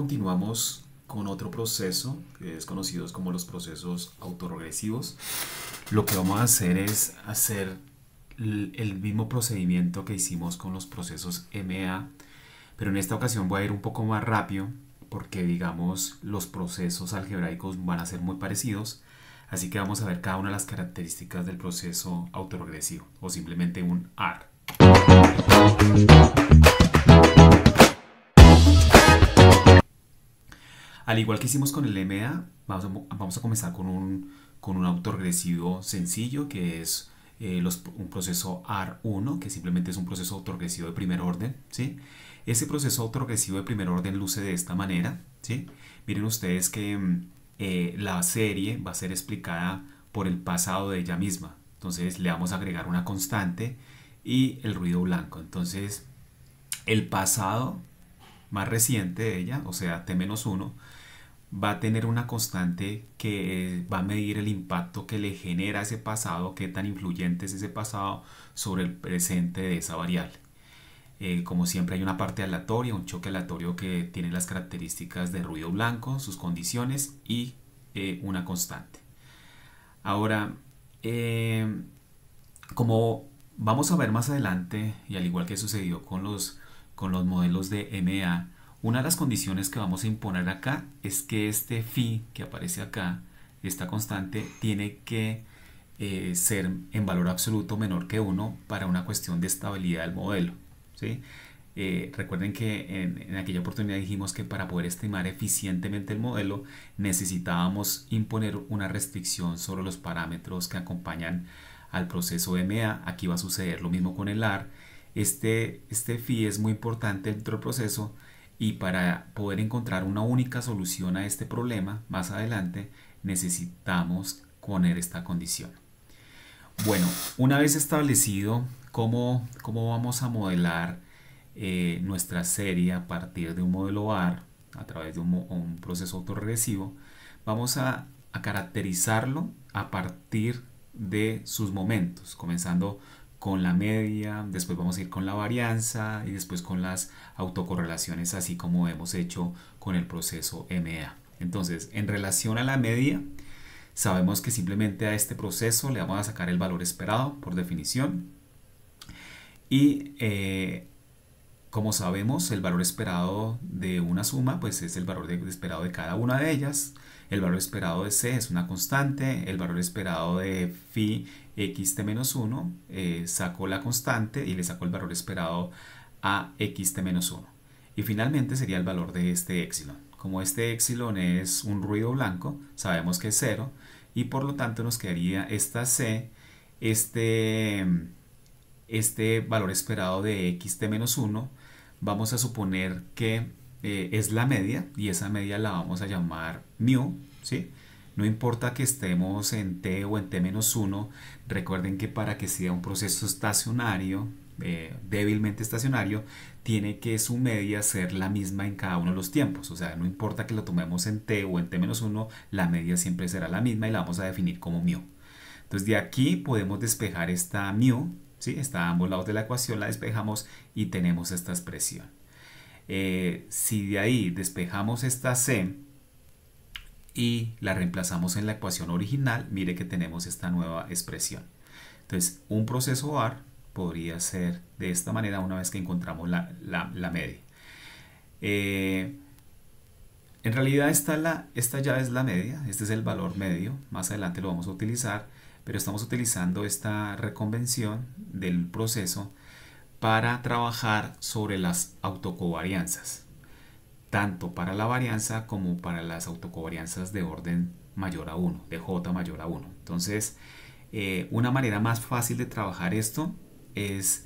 continuamos con otro proceso que es conocido como los procesos autorregresivos. Lo que vamos a hacer es hacer el mismo procedimiento que hicimos con los procesos MA, pero en esta ocasión voy a ir un poco más rápido porque digamos los procesos algebraicos van a ser muy parecidos, así que vamos a ver cada una de las características del proceso autorregresivo o simplemente un AR. Al igual que hicimos con el MA, vamos a comenzar con un autorregresivo sencillo que es un proceso AR1, que simplemente es un proceso autorregresivo de primer orden, ¿sí? Ese proceso autorregresivo de primer orden luce de esta manera, ¿sí? Miren ustedes que la serie va a ser explicada por el pasado de ella misma. Entonces le vamos a agregar una constante y el ruido blanco. Entonces el pasado más reciente de ella, o sea t-1, va a tener una constante que va a medir el impacto que le genera ese pasado, qué tan influyente es ese pasado sobre el presente de esa variable. Como siempre hay una parte aleatoria, un choque aleatorio que tiene las características de ruido blanco, sus condiciones y una constante. Ahora, como vamos a ver más adelante, y al igual que sucedió con los modelos de MA, una de las condiciones que vamos a imponer acá es que este phi que aparece acá, esta constante, tiene que ser en valor absoluto menor que 1 para una cuestión de estabilidad del modelo, ¿sí? Recuerden que en aquella oportunidad dijimos que para poder estimar eficientemente el modelo necesitábamos imponer una restricción sobre los parámetros que acompañan al proceso MA. Aquí va a suceder lo mismo con el AR. Este phi es muy importante dentro del proceso y para poder encontrar una única solución a este problema más adelante necesitamos poner esta condición. Bueno, una vez establecido cómo vamos a modelar nuestra serie a partir de un modelo AR a través de un proceso autorregresivo, vamos a caracterizarlo a partir de sus momentos, comenzando con la media, después vamos a ir con la varianza y después con las autocorrelaciones, así como hemos hecho con el proceso MA. Entonces, en relación a la media, sabemos que simplemente a este proceso le vamos a sacar el valor esperado por definición y como sabemos, el valor esperado de una suma pues es el valor esperado de cada una de ellas. El valor esperado de C es una constante. El valor esperado de phi xt-1 saco la constante y le saco el valor esperado a xt-1. Y finalmente sería el valor de este épsilon. Como este épsilon es un ruido blanco, sabemos que es 0 y por lo tanto nos quedaría esta C, este valor esperado de xt-1. Vamos a suponer que es la media y esa media la vamos a llamar mu, ¿sí? No importa que estemos en t o en t-1, recuerden que para que sea un proceso estacionario, débilmente estacionario, tiene que su media ser la misma en cada uno de los tiempos. O sea, no importa que lo tomemos en t o en t-1, la media siempre será la misma y la vamos a definir como mu. Entonces de aquí podemos despejar esta mu, ¿sí? Está a ambos lados de la ecuación, la despejamos y tenemos esta expresión. Si de ahí despejamos esta c y la reemplazamos en la ecuación original, mire que tenemos esta nueva expresión. Entonces un proceso AR podría ser de esta manera una vez que encontramos la media. En realidad esta ya es la media, este es el valor medio, más adelante lo vamos a utilizar, pero estamos utilizando esta reconvención del proceso para trabajar sobre las autocovarianzas, tanto para la varianza como para las autocovarianzas de orden mayor a 1, de j mayor a 1. Entonces, una manera más fácil de trabajar esto es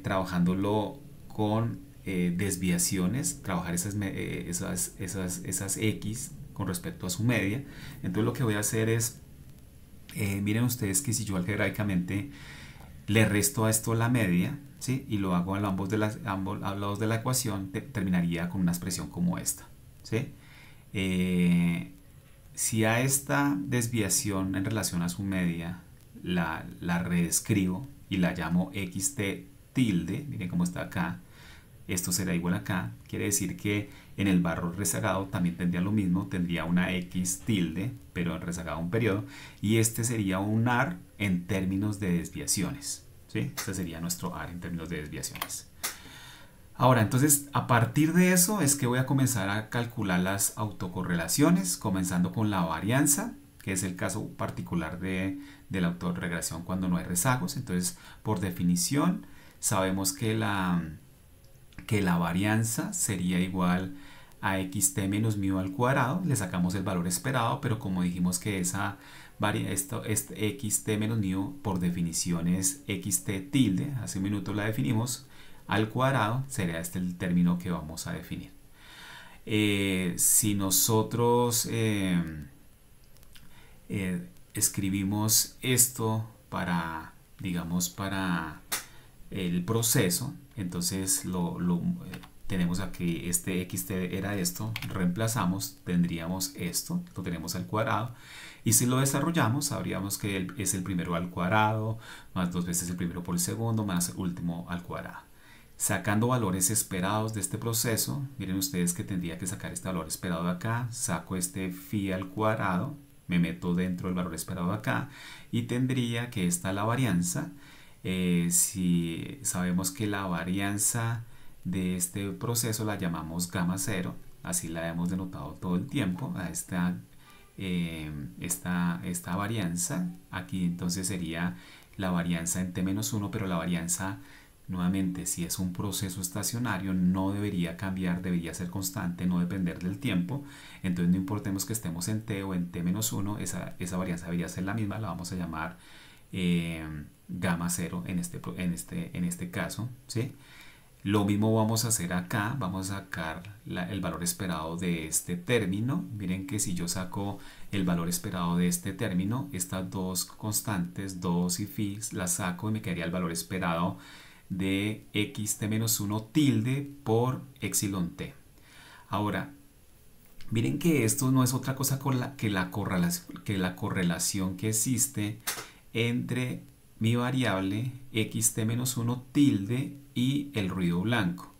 trabajándolo con desviaciones, trabajar esas x con respecto a su media. Entonces lo que voy a hacer es miren ustedes que si yo algebraicamente le resto a esto la media, ¿sí? Y lo hago a ambos lados de la ecuación, terminaría con una expresión como esta, ¿sí? Si a esta desviación en relación a su media la reescribo y la llamo xt tilde, miren cómo está acá, esto será igual acá. Quiere decir que en el valor rezagado también tendría lo mismo, tendría una x tilde, pero en rezagado un periodo, y este sería un AR en términos de desviaciones, ¿sí? Este sería nuestro AR en términos de desviaciones. Ahora, entonces, a partir de eso es que voy a comenzar a calcular las autocorrelaciones, comenzando con la varianza, que es el caso particular de la autorregresión cuando no hay rezagos. Entonces, por definición, sabemos que la varianza sería igual a xt menos mu al cuadrado. Le sacamos el valor esperado, pero como dijimos que este xt menos mu por definición es xt tilde, hace un minuto la definimos, al cuadrado, sería este el término que vamos a definir. Si nosotros escribimos esto para, digamos, para el proceso, entonces tenemos aquí este xt era esto, reemplazamos, tendríamos esto, lo tenemos al cuadrado, y si lo desarrollamos sabríamos que es el primero al cuadrado más 2 veces el primero por el segundo más el último al cuadrado. Sacando valores esperados de este proceso, miren ustedes que tendría que sacar este valor esperado de acá, saco este phi al cuadrado, me meto dentro del valor esperado de acá y tendría que esta la varianza. Si sabemos que la varianza de este proceso la llamamos gamma 0, así la hemos denotado todo el tiempo a esta varianza. Aquí entonces sería la varianza en t-1, pero la varianza nuevamente, si es un proceso estacionario, no debería cambiar, debería ser constante, no depender del tiempo. Entonces no importemos que estemos en t o en t-1, esa varianza debería ser la misma, la vamos a llamar gamma 0 en este caso, ¿sí? Lo mismo vamos a hacer acá, vamos a sacar el valor esperado de este término. Miren que si yo saco el valor esperado de este término, estas dos constantes, 2 y phi, las saco y me quedaría el valor esperado de xt-1 tilde por epsilon t. Ahora, miren que esto no es otra cosa que la correlación que existe entre mi variable xt-1 tilde y el ruido blanco.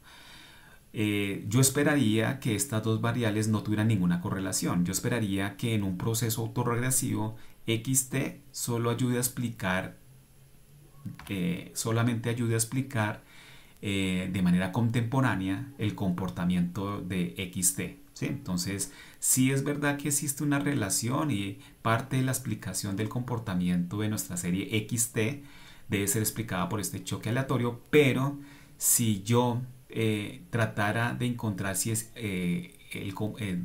Yo esperaría que estas dos variables no tuvieran ninguna correlación. Yo esperaría que en un proceso autorregresivo xt solamente ayude a explicar de manera contemporánea el comportamiento de xt, ¿sí? Entonces, sí es verdad que existe una relación y parte de la explicación del comportamiento de nuestra serie xt debe ser explicada por este choque aleatorio, pero si yo tratara de encontrar si es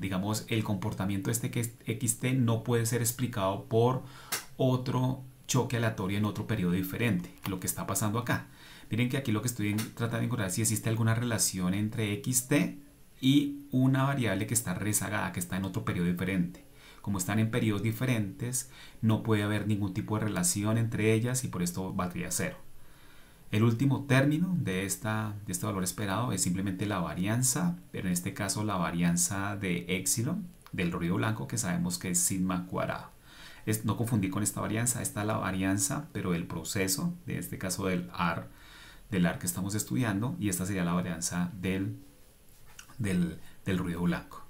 digamos, el comportamiento de este xt no puede ser explicado por otro choque aleatorio en otro periodo diferente, lo que está pasando acá. Miren que aquí lo que estoy tratando de encontrar es si existe alguna relación entre xt y una variable que está rezagada, que está en otro periodo diferente. Como están en periodos diferentes, no puede haber ningún tipo de relación entre ellas y por esto valdría 0. El último término de este valor esperado es simplemente la varianza, pero en este caso la varianza de epsilon, del ruido blanco, que sabemos que es sigma cuadrado. No confundir con esta varianza, esta es la varianza, pero del proceso, de este caso del AR que estamos estudiando, y esta sería la varianza del ruido blanco.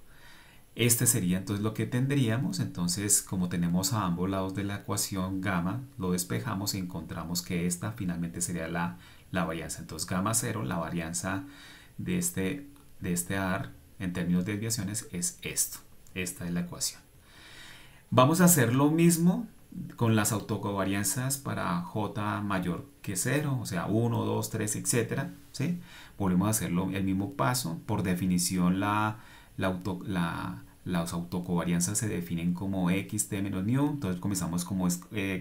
Este sería entonces lo que tendríamos. Entonces, como tenemos a ambos lados de la ecuación gamma, lo despejamos y encontramos que esta finalmente sería la varianza. Entonces, gamma 0, la varianza de este AR en términos de desviaciones es esto. Esta es la ecuación. Vamos a hacer lo mismo con las autocovarianzas para j mayor que 0, o sea 1, 2, 3, etc. ¿Sí? Volvemos a hacerlo el mismo paso. Por definición, las autocovarianzas se definen como xt menos mu. Entonces comenzamos como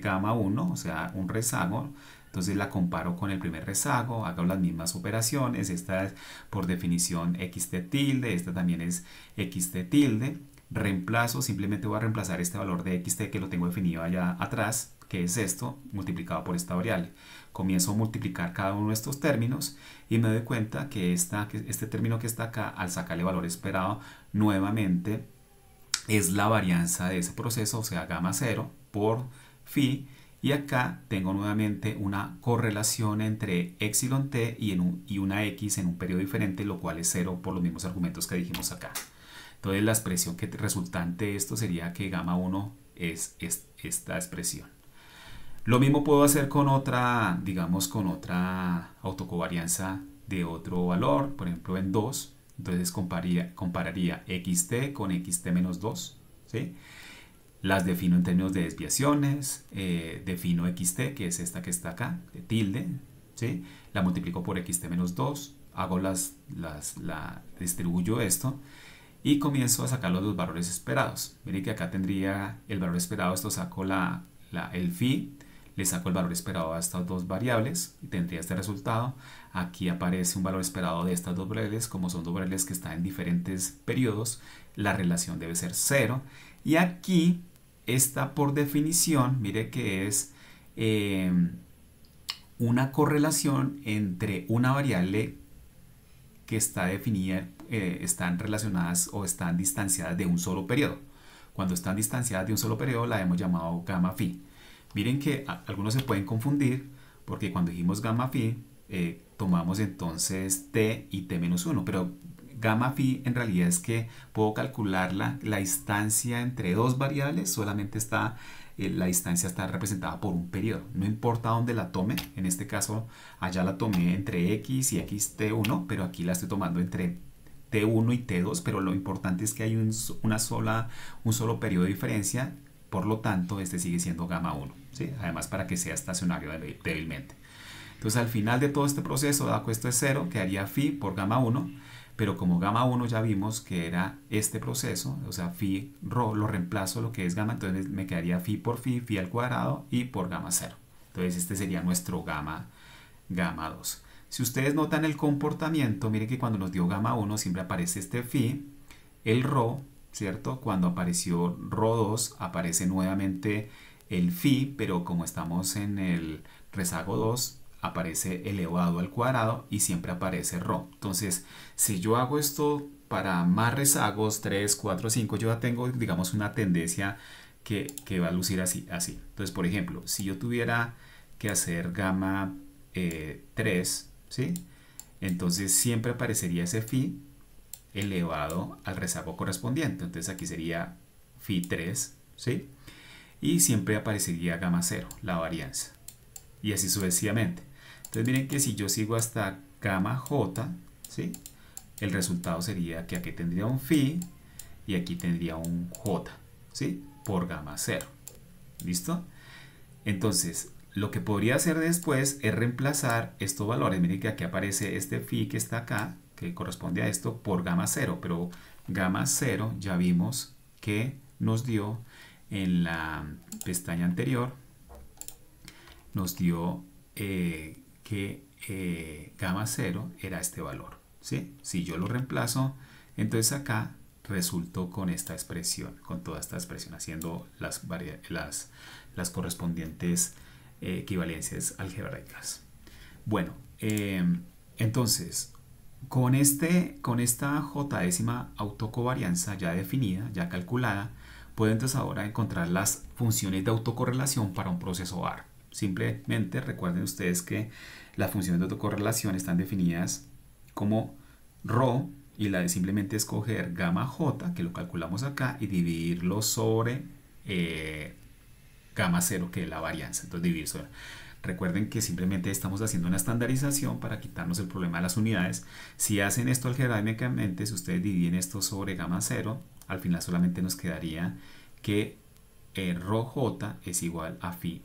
gamma 1, o sea un rezago. Entonces la comparo con el primer rezago, hago las mismas operaciones. Esta es por definición xt tilde, esta también es xt tilde. Reemplazo, simplemente voy a reemplazar este valor de xt que lo tengo definido allá atrás, que es esto, multiplicado por esta variable. Comienzo a multiplicar cada uno de estos términos y me doy cuenta que este término que está acá, al sacarle valor esperado, nuevamente es la varianza de ese proceso, o sea, gamma 0 por phi, Y acá tengo nuevamente una correlación entre epsilon t y una x en un periodo diferente, lo cual es 0 por los mismos argumentos que dijimos acá. Entonces la expresión que resultante de esto sería que gamma 1 es esta expresión. Lo mismo puedo hacer con otra, digamos, con otra autocovarianza de otro valor, por ejemplo en 2. Entonces compararía xt con xt menos 2, ¿sí? Las defino en términos de desviaciones, defino xt, que es esta que está acá, de tilde, ¿sí? La multiplico por xt menos 2, hago distribuyo esto y comienzo a sacar los valores esperados. Miren que acá tendría el valor esperado, esto saco el phi, le saco el valor esperado a estas dos variables y tendría este resultado. Aquí aparece un valor esperado de estas dos variables, como son dos variables que están en diferentes periodos, la relación debe ser 0. Y aquí está por definición, mire que es una correlación entre una variable que está definida, están relacionadas o están distanciadas de un solo periodo. Cuando están distanciadas de un solo periodo la hemos llamado gamma phi. Miren que algunos se pueden confundir porque cuando dijimos gamma phi tomamos entonces t y t menos 1, pero gamma phi en realidad es que puedo calcular la distancia entre dos variables, solamente está la distancia está representada por un periodo, no importa dónde la tome. En este caso allá la tomé entre x y xt1, pero aquí la estoy tomando entre t1 y t2, pero lo importante es que hay un solo periodo de diferencia, por lo tanto este sigue siendo gamma 1, ¿sí? Además para que sea estacionario débilmente. Entonces al final de todo este proceso, dado que esto es 0, quedaría phi por gamma 1, pero como gamma 1 ya vimos que era este proceso, o sea, phi rho lo reemplazo lo que es gamma, entonces me quedaría phi por phi al cuadrado y por gamma 0. Entonces este sería nuestro gamma 2. Si ustedes notan el comportamiento, miren que cuando nos dio gamma 1 siempre aparece este phi, el rho, ¿cierto? Cuando apareció rho 2 aparece nuevamente el phi, pero como estamos en el rezago 2, aparece elevado al cuadrado y siempre aparece rho. Entonces, si yo hago esto para más rezagos, 3, 4, 5, yo ya tengo, digamos, una tendencia que va a lucir así. Entonces, por ejemplo, si yo tuviera que hacer gamma 3, ¿sí? Entonces siempre aparecería ese phi elevado al rezago correspondiente. Entonces aquí sería phi 3, ¿sí? Y siempre aparecería gamma 0, la varianza. Y así sucesivamente. Entonces miren que si yo sigo hasta gamma j, ¿sí? El resultado sería que aquí tendría un phi y aquí tendría un j, ¿sí? Por gamma 0. ¿Listo? Entonces, lo que podría hacer después es reemplazar estos valores. Miren que aquí aparece este phi que está acá, que corresponde a esto, por gamma 0. Pero gamma 0 ya vimos que nos dio en la pestaña anterior, nos dio que gamma 0 era este valor, ¿sí? Si yo lo reemplazo, entonces acá resultó con esta expresión, con toda esta expresión, haciendo las correspondientes equivalencias algebraicas. Bueno, entonces, con esta j-ésima autocovarianza ya definida, ya calculada, puedo entonces ahora encontrar las funciones de autocorrelación para un proceso AR. Simplemente recuerden ustedes que las funciones de autocorrelación están definidas como rho, y la de simplemente escoger gamma j, que lo calculamos acá, y dividirlo sobre gamma 0, que es la varianza. Entonces dividir sobre. Recuerden que simplemente estamos haciendo una estandarización para quitarnos el problema de las unidades. Si hacen esto algebraicamente, si ustedes dividen esto sobre gamma 0, al final solamente nos quedaría que rho j es igual a phi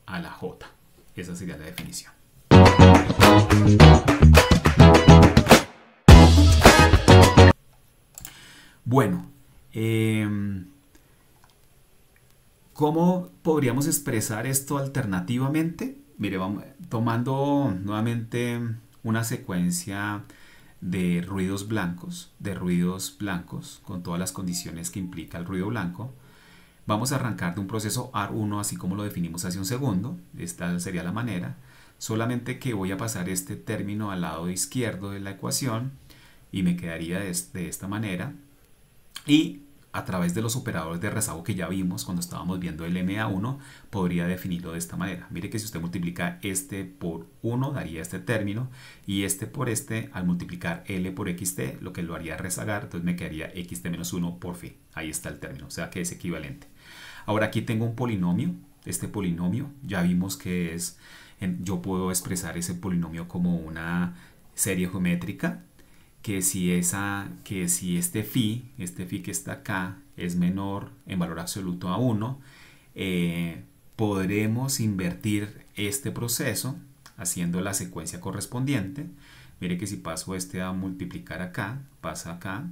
a la j. Esa sería la definición. Bueno, ¿cómo podríamos expresar esto alternativamente? Mire, vamos tomando nuevamente una secuencia de ruidos blancos, con todas las condiciones que implica el ruido blanco. Vamos a arrancar de un proceso AR1 así como lo definimos hace un segundo. Esta sería la manera. Solamente que voy a pasar este término al lado izquierdo de la ecuación y me quedaría de esta manera. Y a través de los operadores de rezago que ya vimos cuando estábamos viendo el MA1, podría definirlo de esta manera. Mire que si usted multiplica este por 1 daría este término, y este por este, al multiplicar L por XT, lo que lo haría rezagar, entonces me quedaría XT menos 1 por phi. Ahí está el término, o sea que es equivalente. Ahora aquí tengo un polinomio. Este polinomio ya vimos que es, yo puedo expresar ese polinomio como una serie geométrica, que si este phi que está acá es menor en valor absoluto a 1, podremos invertir este proceso haciendo la secuencia correspondiente. Mire que si paso este a multiplicar acá, pasa acá,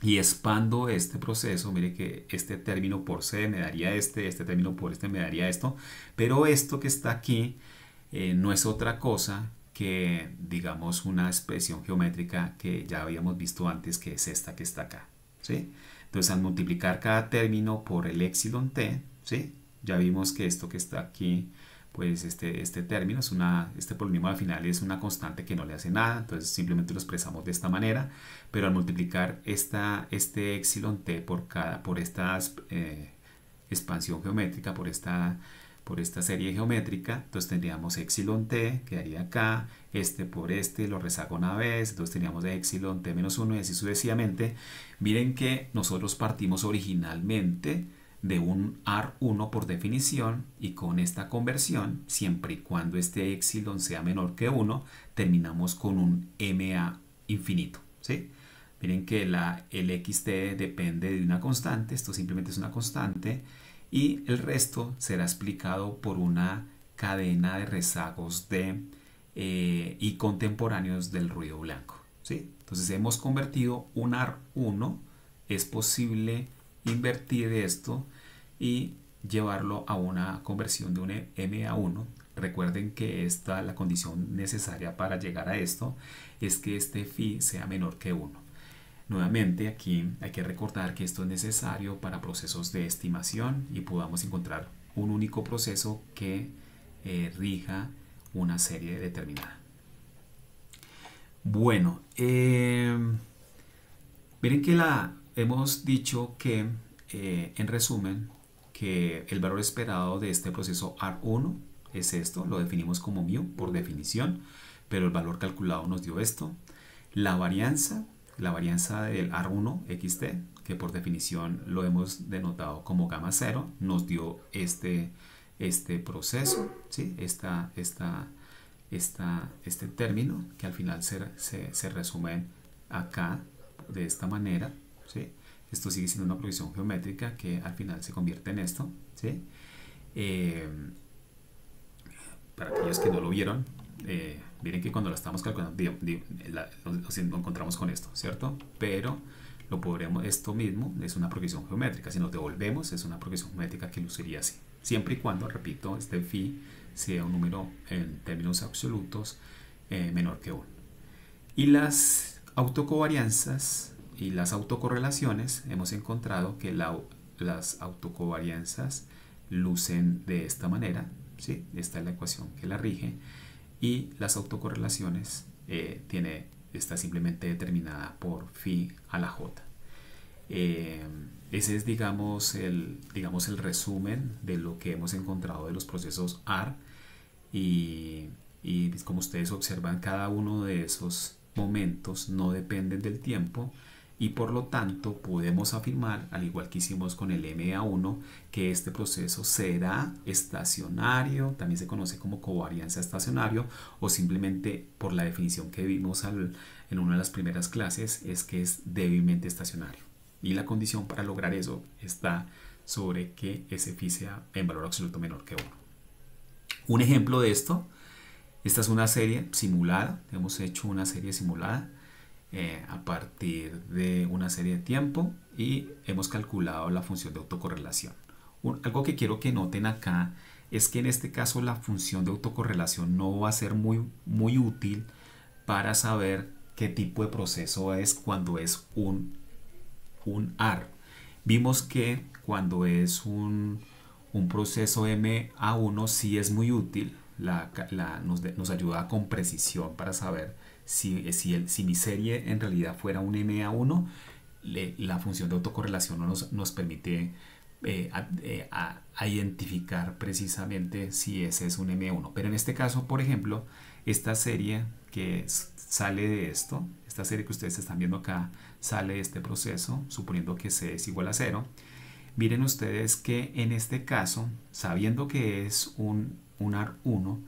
y expando este proceso, mire que este término por c me daría este término por este me daría esto, pero esto que está aquí no es otra cosa que, digamos, una expresión geométrica que ya habíamos visto antes, que es esta que está acá, ¿sí? Entonces, al multiplicar cada término por el epsilon t, ¿sí? Ya vimos que esto que está aquí, pues este término este polinomio al final es una constante que no le hace nada, entonces simplemente lo expresamos de esta manera, pero al multiplicar este epsilon t por esta expansión geométrica, por esta serie geométrica, entonces tendríamos epsilon t, quedaría acá, este por este, lo rezago una vez, entonces tendríamos de epsilon t menos 1 y así sucesivamente. Miren que nosotros partimos originalmente de un AR1 por definición, y con esta conversión, siempre y cuando este epsilon sea menor que 1, terminamos con un MA infinito, ¿sí? Miren que el XT depende de una constante, esto simplemente es una constante, y el resto será explicado por una cadena de rezagos y contemporáneos del ruido blanco, ¿sí? Entonces hemos convertido un AR1, es posible invertir esto y llevarlo a una conversión de un MA1. Recuerden que la condición necesaria para llegar a esto es que este phi sea menor que 1. Nuevamente aquí hay que recordar que esto es necesario para procesos de estimación y podamos encontrar un único proceso que rija una serie determinada. Bueno, miren que hemos dicho que, en resumen, que el valor esperado de este proceso AR1 es esto, lo definimos como mu por definición, pero el valor calculado nos dio esto. La varianza del AR1 XT, que por definición lo hemos denotado como gamma 0, nos dio este proceso, ¿sí? Este término, que al final se resume acá de esta manera, ¿sí? Esto sigue siendo una progresión geométrica que al final se convierte en esto, ¿sí? Para aquellos que no lo vieron, miren que cuando la estamos calculando nos encontramos con esto, ¿cierto? Pero lo podremos, esto mismo es una progresión geométrica. Si nos devolvemos, es una progresión geométrica que luciría así, siempre y cuando, repito, este phi sea un número en términos absolutos menor que 1. Y las autocovarianzas y las autocorrelaciones, hemos encontrado que las autocovarianzas lucen de esta manera, ¿sí? Esta es la ecuación que la rige, y las autocorrelaciones está simplemente determinada por phi a la j. Ese es, digamos, el resumen de lo que hemos encontrado de los procesos AR, y como ustedes observan, cada uno de esos momentos no dependen del tiempo, y por lo tanto podemos afirmar, al igual que hicimos con el MA1, que este proceso será estacionario, también se conoce como covarianza estacionario, o simplemente por la definición que vimos en una de las primeras clases, es que es débilmente estacionario. Y la condición para lograr eso está sobre que ese phi sea en valor absoluto menor que 1. Un ejemplo de esto, esta es una serie simulada, hemos hecho una serie simulada a partir de una serie de tiempo, y hemos calculado la función de autocorrelación. Algo que quiero que noten acá es que en este caso la función de autocorrelación no va a ser muy útil para saber qué tipo de proceso es cuando es un AR. Vimos que cuando es un proceso MA1 sí es muy útil, nos ayuda con precisión para saber si mi serie en realidad fuera un MA1, la función de autocorrelación no nos permite a identificar precisamente si ese es un M1. Pero en este caso, por ejemplo, esta serie que sale de esto, esta serie que ustedes están viendo acá, sale de este proceso, suponiendo que C es igual a 0. Miren ustedes que en este caso, sabiendo que es un AR1,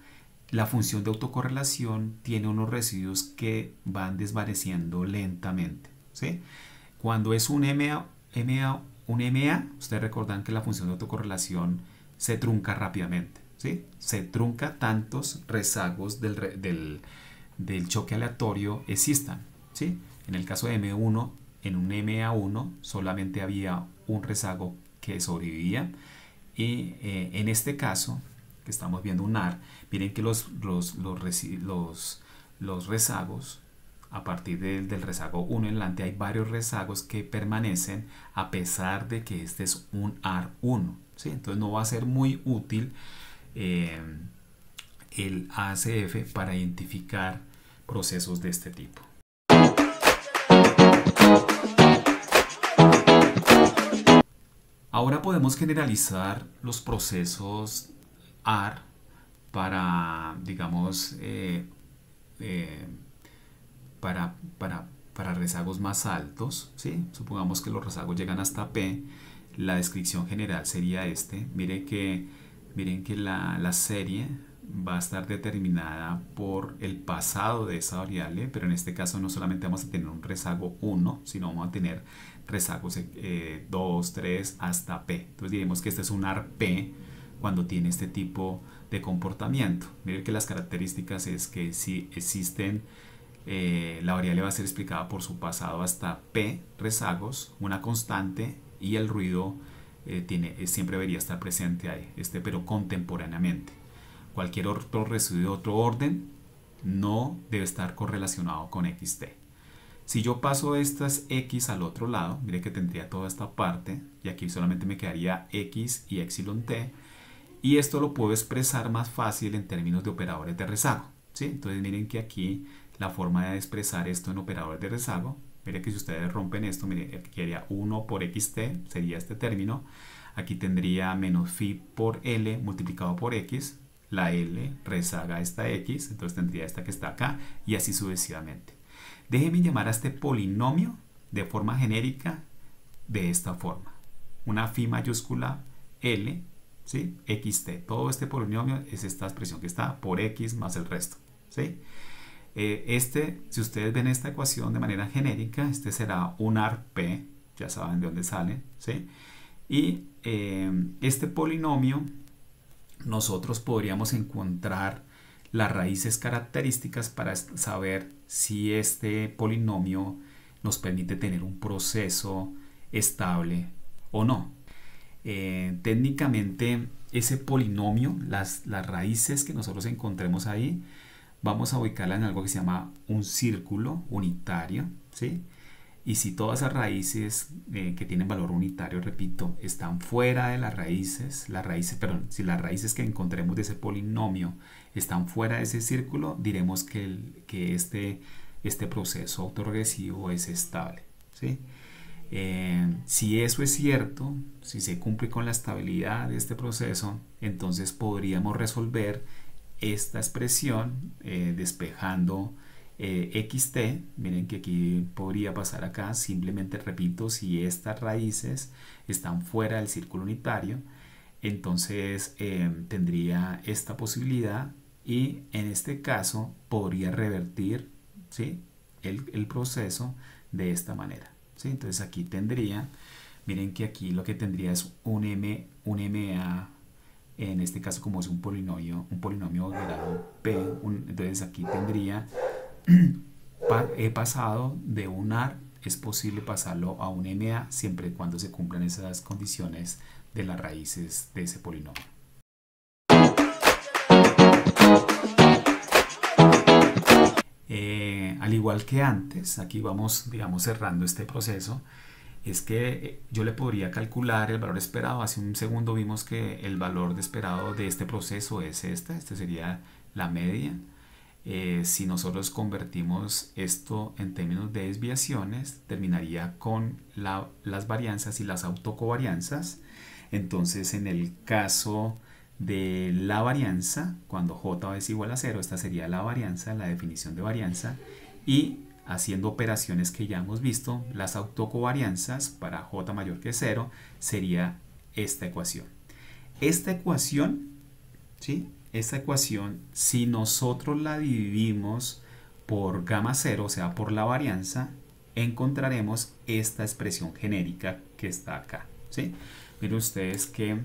la función de autocorrelación tiene unos residuos que van desvaneciendo lentamente, ¿sí? Cuando es un MA, ustedes recordan que la función de autocorrelación se trunca rápidamente, ¿sí? Se trunca tantos rezagos del choque aleatorio existan, ¿sí? En el caso de M1, en un MA1 solamente había un rezago que sobrevivía y en este caso que estamos viendo un AR, miren que los rezagos a partir del rezago 1 en adelante hay varios rezagos que permanecen a pesar de que este es un AR1, ¿sí? Entonces no va a ser muy útil el ACF para identificar procesos de este tipo. Ahora podemos generalizar los procesos AR para, digamos, para rezagos más altos, ¿sí? Supongamos que los rezagos llegan hasta P. La descripción general sería este. Miren que la serie va a estar determinada por el pasado de esa variable, pero en este caso no solamente vamos a tener un rezago 1, sino vamos a tener rezagos 2, 3 hasta P. Entonces diremos que este es un AR P cuando tiene este tipo de comportamiento. Miren que las características es que si existen, la variable va a ser explicada por su pasado hasta P rezagos, una constante, y el ruido siempre debería estar presente ahí, pero contemporáneamente. Cualquier otro residuo de otro orden no debe estar correlacionado con XT. Si yo paso estas X al otro lado, mire que tendría toda esta parte y aquí solamente me quedaría X y epsilon T, y esto lo puedo expresar más fácil en términos de operadores de rezago, ¿sí? Entonces miren que aquí la forma de expresar esto en operadores de rezago, miren que si ustedes rompen esto, miren, aquí quedaría 1 por XT, sería este término. Aquí tendría menos phi por L multiplicado por X, la L rezaga esta X, entonces tendría esta que está acá, y así sucesivamente. Déjenme llamar a este polinomio de forma genérica de esta forma. Una phi mayúscula L, ¿sí? XT. Todo este polinomio es esta expresión que está por X más el resto, ¿sí? Si ustedes ven esta ecuación de manera genérica, este será un AR P, ya saben de dónde sale, ¿sí? Y este polinomio nosotros podríamos encontrar las raíces características para saber si este polinomio nos permite tener un proceso estable o no. Técnicamente ese polinomio, las raíces que nosotros encontremos ahí, vamos a ubicarla en algo que se llama un círculo unitario, ¿sí? Y si todas esas raíces que tienen valor unitario, repito, están fuera de las raíces, si las raíces que encontremos de ese polinomio están fuera de ese círculo, diremos que este proceso autorregresivo es estable, ¿sí? Si eso es cierto, si se cumple con la estabilidad de este proceso, entonces podríamos resolver esta expresión despejando XT. Miren que aquí podría pasar acá, simplemente repito, si estas raíces están fuera del círculo unitario, entonces tendría esta posibilidad y en este caso podría revertir, ¿sí?, el proceso de esta manera, ¿sí? Entonces aquí tendría, miren que aquí lo que tendría es un MA, en este caso como es un polinomio de grado P, entonces aquí tendría he pasado de un AR, es posible pasarlo a un MA siempre y cuando se cumplan esas condiciones de las raíces de ese polinomio. Al igual que antes, aquí vamos, digamos, cerrando este proceso, es que yo le podría calcular el valor esperado. Hace un segundo vimos que el valor esperado de este proceso es este sería la media. Si nosotros convertimos esto en términos de desviaciones, terminaría con las varianzas y las autocovarianzas. Entonces, en el caso de la varianza, cuando j es igual a 0, esta sería la varianza, la definición de varianza, y haciendo operaciones que ya hemos visto, las autocovarianzas para j mayor que 0 sería esta ecuación. Esta ecuación, ¿sí? Esta ecuación, si nosotros la dividimos por gamma 0, o sea, por la varianza, encontraremos esta expresión genérica que está acá, ¿sí? Miren ustedes que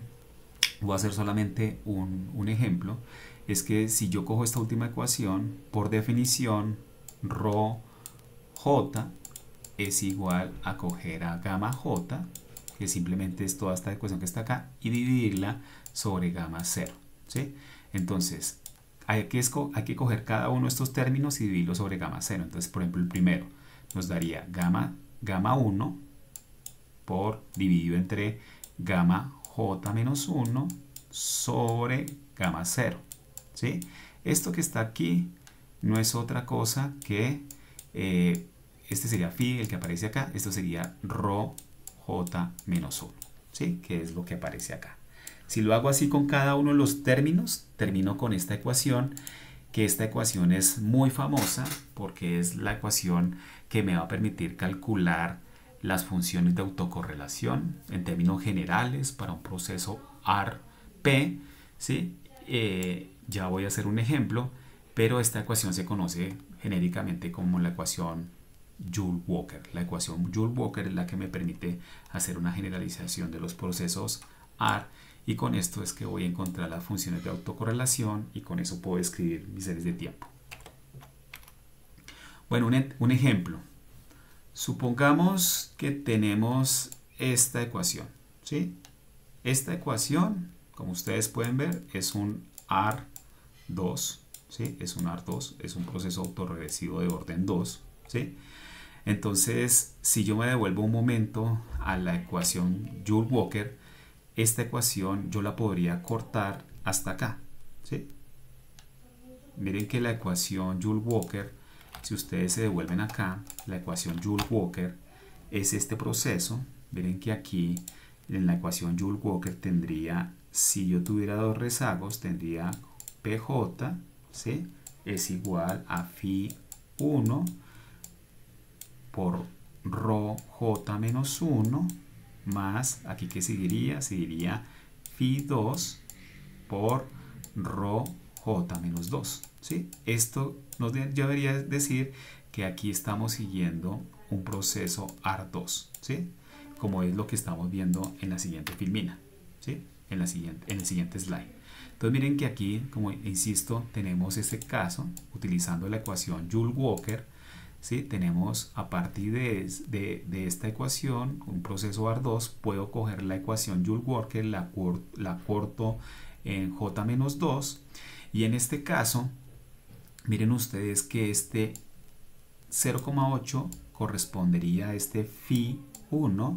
voy a hacer solamente un ejemplo. Es que si yo cojo esta última ecuación, por definición, rho j es igual a coger a gamma j, que simplemente es toda esta ecuación que está acá, y dividirla sobre gamma 0, ¿sí? Entonces, hay que coger cada uno de estos términos y dividirlo sobre gamma 0. Entonces, por ejemplo, el primero nos daría gamma 1 por dividido entre gamma j menos 1 sobre gamma 0, ¿sí? Esto que está aquí no es otra cosa que, este sería phi, el que aparece acá, esto sería rho j menos 1, ¿sí? Que es lo que aparece acá. Si lo hago así con cada uno de los términos, termino con esta ecuación, que esta ecuación es muy famosa porque es la ecuación que me va a permitir calcular las funciones de autocorrelación en términos generales para un proceso ARP, ¿sí? Ya voy a hacer un ejemplo, pero esta ecuación se conoce genéricamente como la ecuación Joule-Walker. La ecuación Joule-Walker es la que me permite hacer una generalización de los procesos AR, y con esto es que voy a encontrar las funciones de autocorrelación y con eso puedo escribir mis series de tiempo. Bueno, un ejemplo. Supongamos que tenemos esta ecuación, ¿sí? Esta ecuación, como ustedes pueden ver, es un AR2, ¿sí? Es un AR2, es un proceso autorregresivo de orden 2, ¿sí? Entonces, si yo me devuelvo un momento a la ecuación Joule-Walker, esta ecuación yo la podría cortar hasta acá, ¿sí? Miren que la ecuación Joule-Walker, si ustedes se devuelven acá, la ecuación Joule-Walker es este proceso. Miren que aquí en la ecuación Joule-Walker tendría, si yo tuviera dos rezagos, tendría PJ, ¿sí? Es igual a phi 1 por rho j menos 1 más, aquí que seguiría phi 2 por rho j menos 2, ¿sí? Esto nos debería decir que aquí estamos siguiendo un proceso AR2, ¿sí? Como es lo que estamos viendo en la siguiente filmina, ¿sí? En el siguiente slide. Entonces miren que aquí, como insisto, tenemos este caso utilizando la ecuación Joule-Walker, ¿sí? Tenemos a partir de esta ecuación, un proceso AR2, puedo coger la ecuación Joule-Walker, la corto en j-2, y en este caso, miren ustedes que este 0,8 correspondería a este phi 1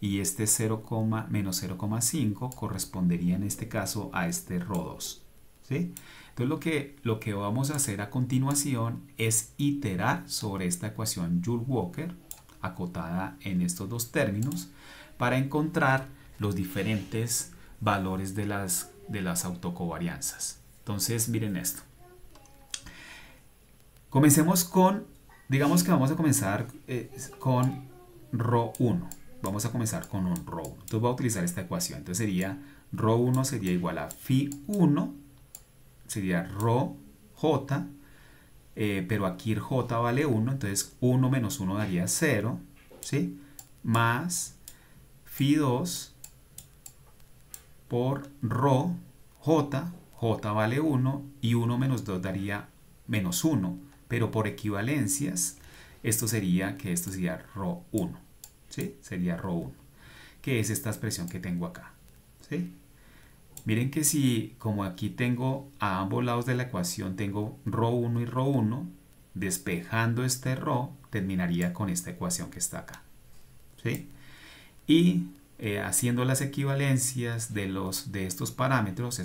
y este 0, menos 0,5 correspondería en este caso a este rho 2, ¿sí? Entonces lo que vamos a hacer a continuación es iterar sobre esta ecuación Joule-Walker acotada en estos dos términos para encontrar los diferentes valores de las autocovarianzas. Entonces miren esto. Comencemos con, digamos que vamos a comenzar con rho 1. Vamos a comenzar con un rho 1. Entonces voy a utilizar esta ecuación. Entonces sería rho 1 sería igual a phi 1, sería rho j, pero aquí j vale 1, entonces 1 menos 1 daría 0, ¿sí? Más phi 2 por rho j, j vale 1 y 1 menos 2 daría menos 1, pero por equivalencias esto sería rho 1, ¿sí? Sería rho 1, que es esta expresión que tengo acá, ¿sí? Miren que si, como aquí tengo a ambos lados de la ecuación, tengo rho 1 y rho 1, despejando este rho, terminaría con esta ecuación que está acá, ¿sí? Y haciendo las equivalencias de estos parámetros,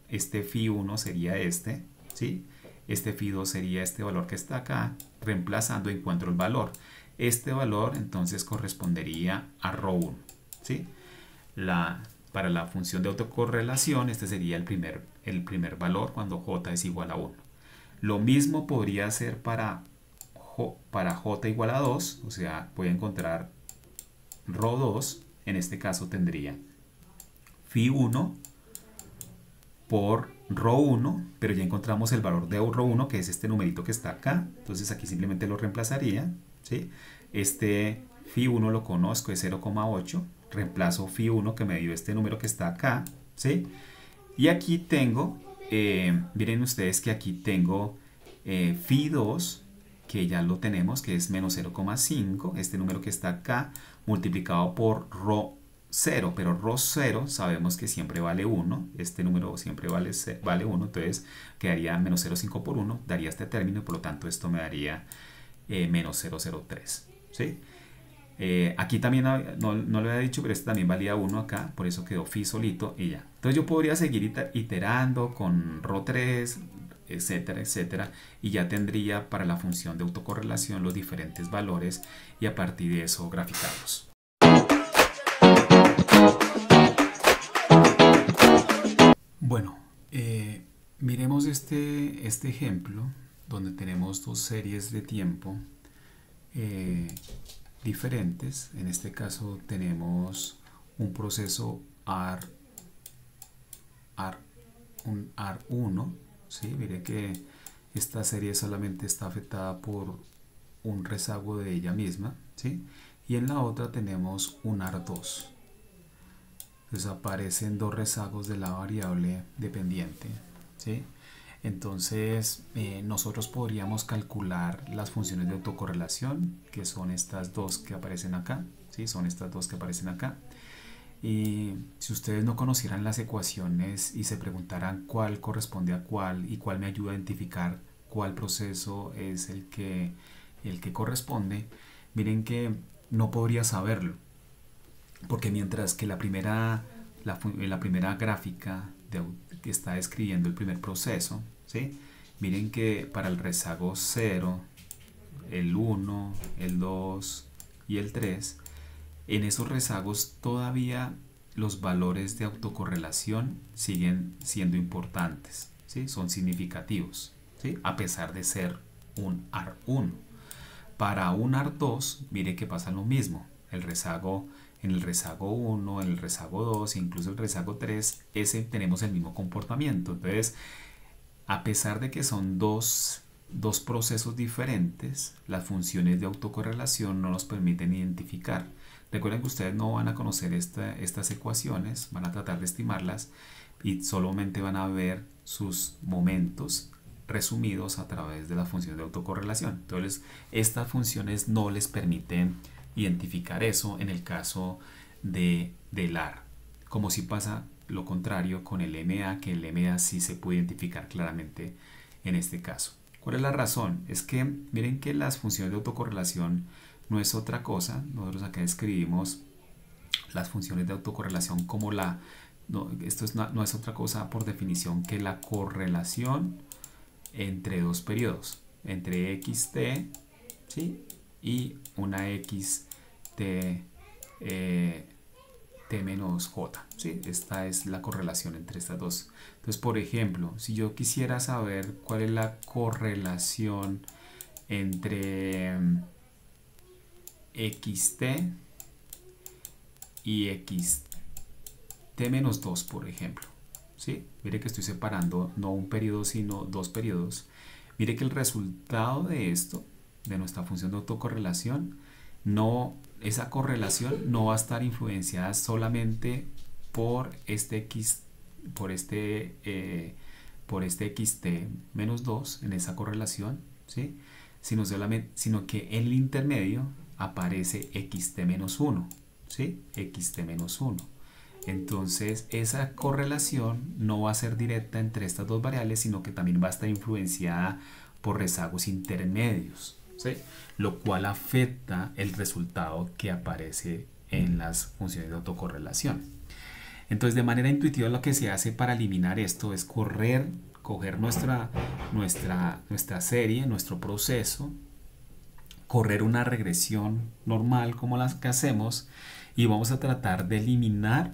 este phi 1 sería este, ¿sí? este phi 2 sería este valor que está acá, reemplazando encuentro el valor. Este valor entonces correspondería a ρ1, ¿sí? Para la función de autocorrelación, este sería el primer valor cuando j es igual a 1. Lo mismo podría ser para j igual a 2, o sea, voy a encontrar ρ2, en este caso tendría phi 1 por ρ1, pero ya encontramos el valor de ρ1, que es este numerito que está acá, entonces aquí simplemente lo reemplazaría, ¿sí? Este phi 1 lo conozco, es 0,8, reemplazo phi 1 que me dio este número que está acá, ¿sí? Y aquí tengo, miren ustedes que aquí tengo phi 2, que ya lo tenemos, que es menos 0,5, este número que está acá, multiplicado por ρ0, pero ρ0 sabemos que siempre vale 1, este número siempre vale 1, entonces quedaría menos 0,5 por 1, daría este término, por lo tanto esto me daría menos 0,03, ¿sí? Aquí también no lo había dicho, pero este también valía 1 acá, por eso quedó phi solito y ya. Entonces yo podría seguir iterando con ρ3, etcétera, etcétera, y ya tendría para la función de autocorrelación los diferentes valores y a partir de eso graficarlos. Bueno, miremos este ejemplo donde tenemos dos series de tiempo diferentes. En este caso tenemos un proceso un R1, ¿sí? Mire que esta serie solamente está afectada por un rezago de ella misma, ¿sí? Y en la otra tenemos un R2. Entonces aparecen dos rezagos de la variable dependiente, ¿sí? Entonces nosotros podríamos calcular las funciones de autocorrelación, que son estas dos que aparecen acá, ¿sí? Son estas dos que aparecen acá. Y si ustedes no conocieran las ecuaciones y se preguntaran cuál corresponde a cuál y cuál me ayuda a identificar cuál proceso es el que corresponde, miren que no podría saberlo, porque mientras que la primera gráfica que está describiendo el primer proceso, ¿sí? Miren que para el rezago 0, el 1, el 2 y el 3, en esos rezagos todavía los valores de autocorrelación siguen siendo importantes, ¿sí? Son significativos, ¿sí? A pesar de ser un R1. Para un R2, mire que pasa lo mismo. En el rezago 1, en el rezago 2, incluso el rezago 3, tenemos el mismo comportamiento. Entonces, a pesar de que son dos procesos diferentes, las funciones de autocorrelación no nos permiten identificar. Recuerden que ustedes no van a conocer estas ecuaciones, van a tratar de estimarlas y solamente van a ver sus momentos resumidos a través de las funciones de autocorrelación. Entonces, estas funciones no les permiten identificar eso en el caso del AR, como si pasa lo contrario con el MA, que el MA sí se puede identificar claramente en este caso. ¿Cuál es la razón? Es que miren que las funciones de autocorrelación no es otra cosa. Nosotros acá escribimos las funciones de autocorrelación como no es otra cosa por definición que la correlación entre dos periodos, entre xt, ¿sí? Y una xt t menos j, ¿sí? Esta es la correlación entre estas dos. Entonces, por ejemplo, si yo quisiera saber cuál es la correlación entre xt y xt menos 2, por ejemplo, ¿sí? Mire que estoy separando no un periodo sino dos periodos. Mire que el resultado de esto, de nuestra función de autocorrelación, esa correlación no va a estar influenciada solamente por este xt menos 2 en esa correlación, ¿sí? Sino que en el intermedio aparece xt menos 1, ¿sí? Xt menos 1. Entonces esa correlación no va a ser directa entre estas dos variables, sino que también va a estar influenciada por rezagos intermedios, ¿sí? Lo cual afecta el resultado que aparece en las funciones de autocorrelación. Entonces, de manera intuitiva, lo que se hace para eliminar esto es correr coger nuestra serie, nuestro proceso, correr una regresión normal como las que hacemos y vamos a tratar de eliminar,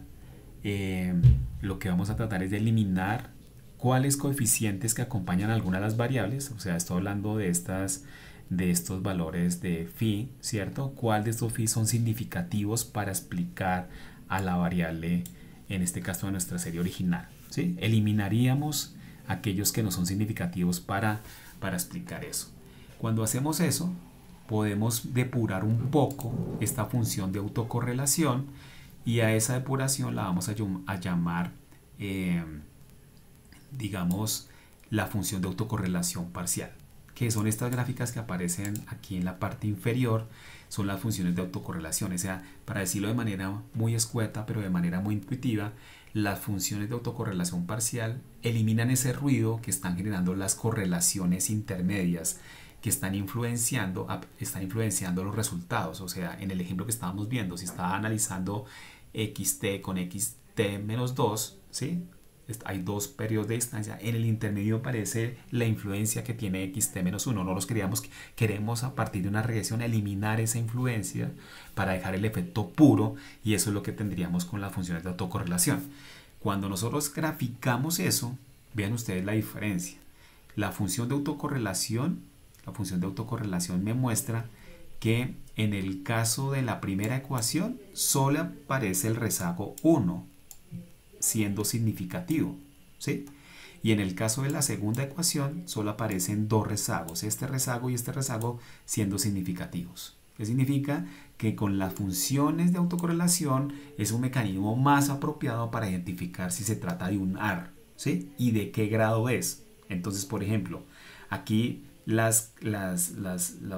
lo que vamos a tratar es de eliminar cuáles coeficientes que acompañan alguna de las variables, o sea, estoy hablando de estos valores de phi, ¿cierto? ¿Cuál de estos phi son significativos para explicar a la variable, en este caso de nuestra serie original, ¿sí? Eliminaríamos aquellos que no son significativos para explicar eso. Cuando hacemos eso, podemos depurar un poco esta función de autocorrelación y a esa depuración la vamos a llamar, digamos, la función de autocorrelación parcial, que son estas gráficas que aparecen aquí en la parte inferior, son las funciones de autocorrelación. O sea, para decirlo de manera muy escueta, pero de manera muy intuitiva, las funciones de autocorrelación parcial eliminan ese ruido que están generando las correlaciones intermedias que están influenciando los resultados. O sea, en el ejemplo que estábamos viendo, si estaba analizando xt con xt menos 2, ¿sí? Hay dos periodos de distancia, en el intermedio aparece la influencia que tiene xt menos 1. No los queremos a partir de una regresión eliminar esa influencia para dejar el efecto puro, y eso es lo que tendríamos con las funciones de autocorrelación. Cuando nosotros graficamos eso, vean ustedes la diferencia. La función de autocorrelación me muestra que en el caso de la primera ecuación solo aparece el rezago 1 siendo significativo, ¿sí? Y en el caso de la segunda ecuación solo aparecen dos rezagos, este rezago y este rezago siendo significativos. ¿Qué significa? Que con las funciones de autocorrelación es un mecanismo más apropiado para identificar si se trata de un AR, ¿sí? Y de qué grado es. Entonces, por ejemplo, aquí los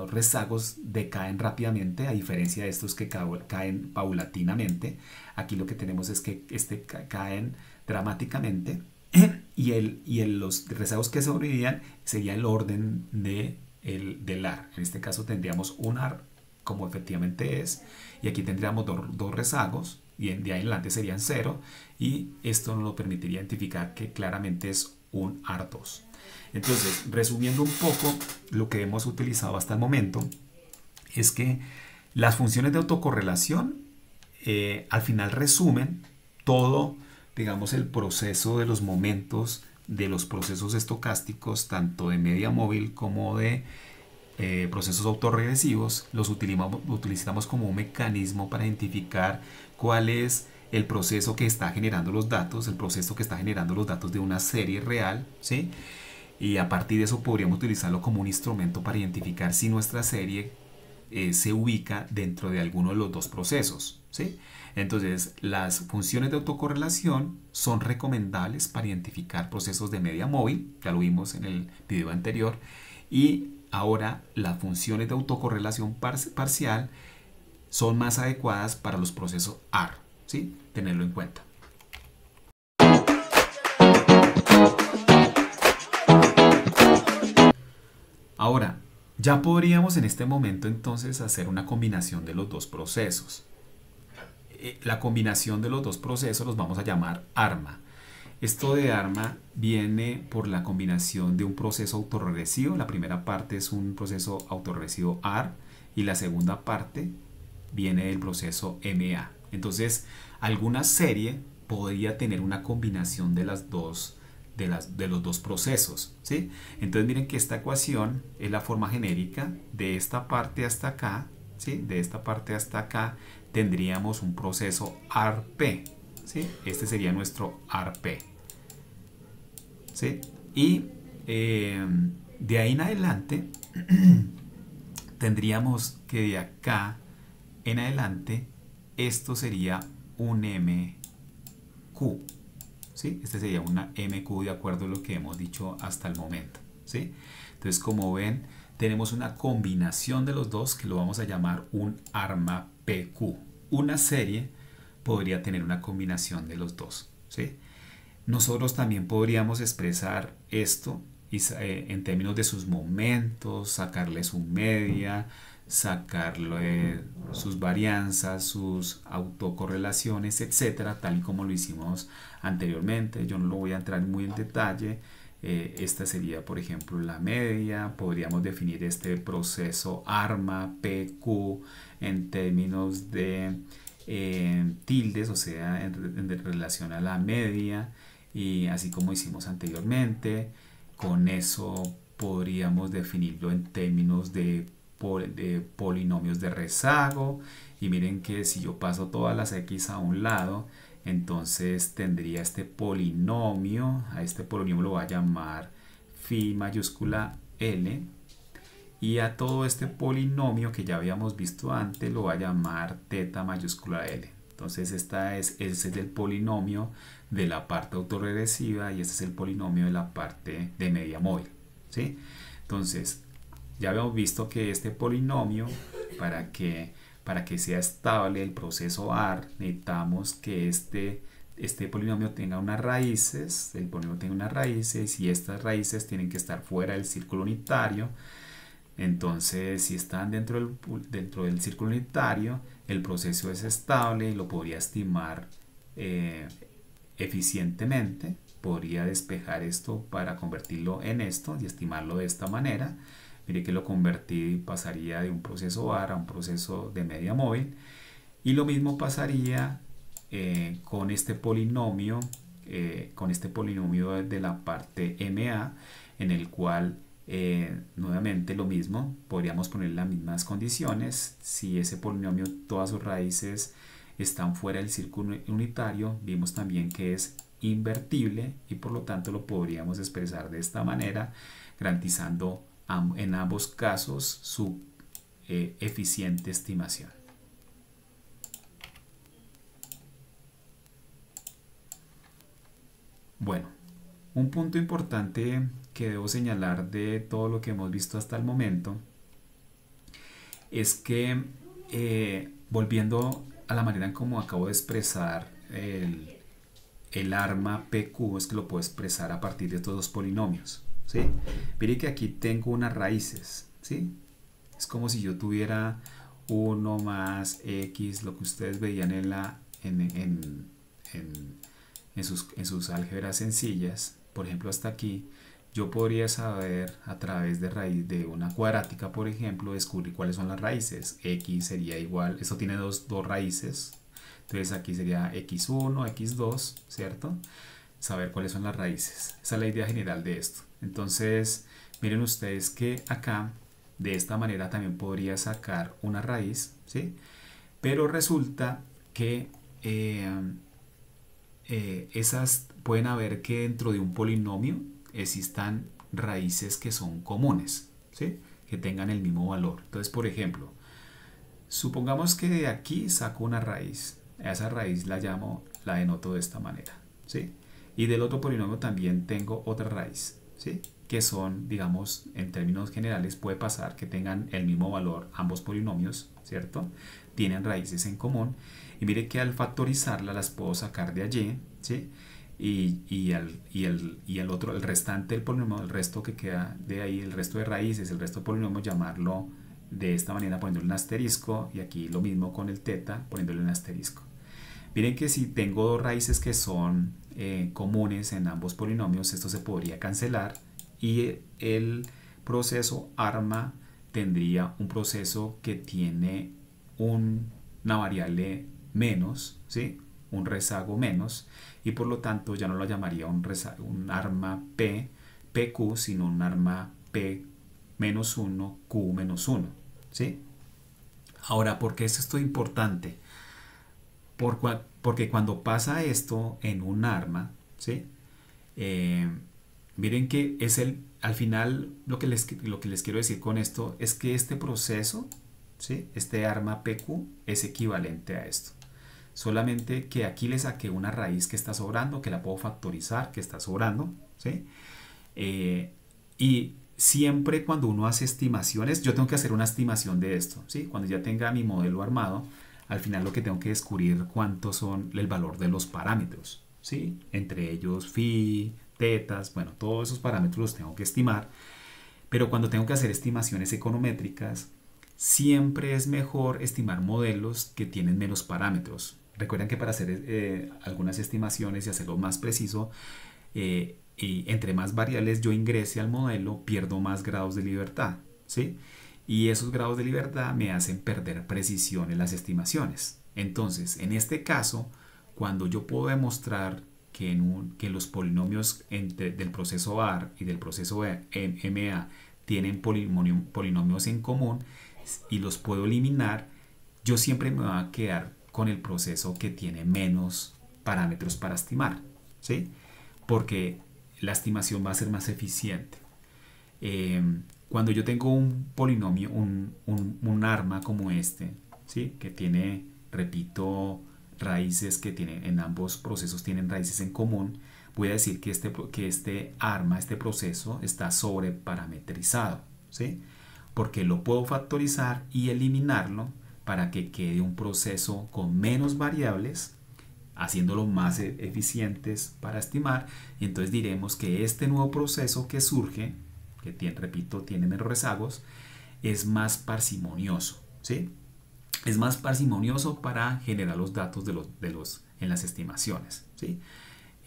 rezagos decaen rápidamente, a diferencia de estos que caen paulatinamente. Aquí lo que tenemos es que caen dramáticamente y los rezagos que sobrevivían sería el orden del AR. En este caso tendríamos un AR como efectivamente es, y aquí tendríamos dos rezagos, y de ahí en adelante serían 0, y esto nos permitiría identificar que claramente es un AR2. Entonces, resumiendo un poco lo que hemos utilizado hasta el momento, es que las funciones de autocorrelación al final resumen todo, digamos, el proceso de los momentos de los procesos estocásticos, tanto de media móvil como de procesos autorregresivos. Los utilizamos como un mecanismo para identificar cuál es el proceso que está generando los datos, de una serie real, ¿sí? Y a partir de eso podríamos utilizarlo como un instrumento para identificar si nuestra serie se ubica dentro de alguno de los dos procesos, ¿sí? Entonces, las funciones de autocorrelación son recomendables para identificar procesos de media móvil, ya lo vimos en el video anterior, y ahora las funciones de autocorrelación parcial son más adecuadas para los procesos AR, ¿sí? Tenerlo en cuenta. Ahora, ya podríamos en este momento entonces hacer una combinación de los dos procesos. La combinación de los dos procesos los vamos a llamar ARMA. Esto de ARMA viene por la combinación de un proceso autorregresivo. La primera parte es un proceso autorregresivo AR y la segunda parte viene del proceso MA. Entonces, alguna serie podría tener una combinación de los dos procesos, ¿sí? Entonces miren que esta ecuación es la forma genérica de esta parte hasta acá, ¿sí? De esta parte hasta acá tendríamos un proceso ARP, ¿sí? Este sería nuestro ARP, ¿sí? Y de ahí en adelante tendríamos que de acá en adelante esto sería un MQ, ¿sí? Este sería una MQ de acuerdo a lo que hemos dicho hasta el momento, ¿sí? Entonces, como ven, tenemos una combinación de los dos que lo vamos a llamar un ARMA PQ. Una serie podría tener una combinación de los dos, ¿sí? Nosotros también podríamos expresar esto en términos de sus momentos, sacarle su media, sacarle sus varianzas, sus autocorrelaciones, etcétera, tal y como lo hicimos anteriormente. Yo no lo voy a entrar muy en detalle. Esta sería, por ejemplo, la media. Podríamos definir este proceso ARMA PQ en términos de tildes, o sea, en relación a la media, y así como hicimos anteriormente. Con eso podríamos definirlo en términos de polinomios de rezago. Y miren que si yo paso todas las x a un lado, entonces tendría este polinomio. A este polinomio lo voy a llamar phi mayúscula L, y a todo este polinomio que ya habíamos visto antes lo voy a llamar teta mayúscula L. Entonces ese es el polinomio de la parte autorregresiva y este es el polinomio de la parte de media móvil, ¿sí? Entonces ya habíamos visto que este polinomio, para que sea estable el proceso AR, necesitamos que este polinomio tenga unas raíces. El polinomio tenga unas raíces y estas raíces tienen que estar fuera del círculo unitario. Entonces, si están dentro del círculo unitario, el proceso es estable y lo podría estimar eficientemente. Podría despejar esto para convertirlo en esto y estimarlo de esta manera. Mire que lo convertí y pasaría de un proceso AR a un proceso de media móvil. Y lo mismo pasaría con este polinomio de la parte MA, en el cual nuevamente lo mismo, podríamos poner las mismas condiciones. Si ese polinomio, todas sus raíces están fuera del círculo unitario, vimos también que es invertible y por lo tanto lo podríamos expresar de esta manera, garantizando en ambos casos su eficiente estimación. Bueno, un punto importante que debo señalar de todo lo que hemos visto hasta el momento es que, volviendo a la manera en como acabo de expresar el arma PQ, es que lo puedo expresar a partir de estos dos polinomios, ¿sí? Mire que aquí tengo unas raíces, ¿sí? Es como si yo tuviera 1 más x, lo que ustedes veían en sus álgebras sencillas. Por ejemplo, hasta aquí yo podría saber a través de raíz de una cuadrática, por ejemplo, descubrir cuáles son las raíces. X sería igual, esto tiene dos raíces, entonces aquí sería x1, x2, ¿cierto? Saber cuáles son las raíces. Esa es la idea general de esto. Entonces, miren ustedes que acá, de esta manera también podría sacar una raíz, ¿sí? Pero resulta que esas pueden haber que dentro de un polinomio existan raíces que son comunes, ¿sí? Que tengan el mismo valor. Entonces, por ejemplo, supongamos que de aquí saco una raíz. A esa raíz la denoto de esta manera, ¿sí? Y del otro polinomio también tengo otra raíz, ¿sí? Que son, digamos, en términos generales puede pasar que tengan el mismo valor ambos polinomios, ¿cierto? Tienen raíces en común. Y mire que al factorizarla las puedo sacar de allí, ¿sí? Y el restante del polinomio, el resto que queda de ahí, el resto de raíces, el resto del polinomio, llamarlo de esta manera poniéndole un asterisco, y aquí lo mismo con el teta poniéndole un asterisco. Miren que si tengo dos raíces que son comunes en ambos polinomios, esto se podría cancelar y el proceso ARMA tendría un proceso que tiene una variable menos, ¿sí? Un rezago menos, y por lo tanto ya no lo llamaría un arma PQ, sino un arma P menos 1, Q menos 1, ¿sí? Ahora, ¿por qué es esto importante? Porque cuando pasa esto en un arma, ¿sí? Miren que al final lo que les quiero decir con esto es que este proceso, ¿sí? Este arma PQ es equivalente a esto. Solamente que aquí le saqué una raíz que está sobrando, que la puedo factorizar, que está sobrando, ¿sí? Y siempre cuando uno hace estimaciones, yo tengo que hacer una estimación de esto, ¿sí? Cuando ya tenga mi modelo armado, al final lo que tengo que descubrir cuántos son el valor de los parámetros, ¿sí? Entre ellos phi, tetas, bueno, todos esos parámetros los tengo que estimar. Pero cuando tengo que hacer estimaciones econométricas, siempre es mejor estimar modelos que tienen menos parámetros. Recuerden que para hacer algunas estimaciones y hacerlo más preciso, y entre más variables yo ingrese al modelo, pierdo más grados de libertad, ¿sí? Y esos grados de libertad me hacen perder precisión en las estimaciones. Entonces, en este caso, cuando yo puedo demostrar que los polinomios del proceso AR y del proceso MA tienen polinomios en común y los puedo eliminar, yo siempre me voy a quedar con el proceso que tiene menos parámetros para estimar, ¿sí? Porque la estimación va a ser más eficiente. Cuando yo tengo un polinomio, un arma como este, ¿sí? Que tiene, repito, raíces que tienen, en ambos procesos tienen raíces en común, voy a decir que este arma, este proceso, está sobreparametrizado, ¿sí? Porque lo puedo factorizar y eliminarlo para que quede un proceso con menos variables, haciéndolo más eficientes para estimar. Y entonces diremos que este nuevo proceso que surge, que tiene, repito, tiene menos rezagos, es más parsimonioso, ¿sí? Es más parsimonioso para generar los datos en las estimaciones, ¿sí?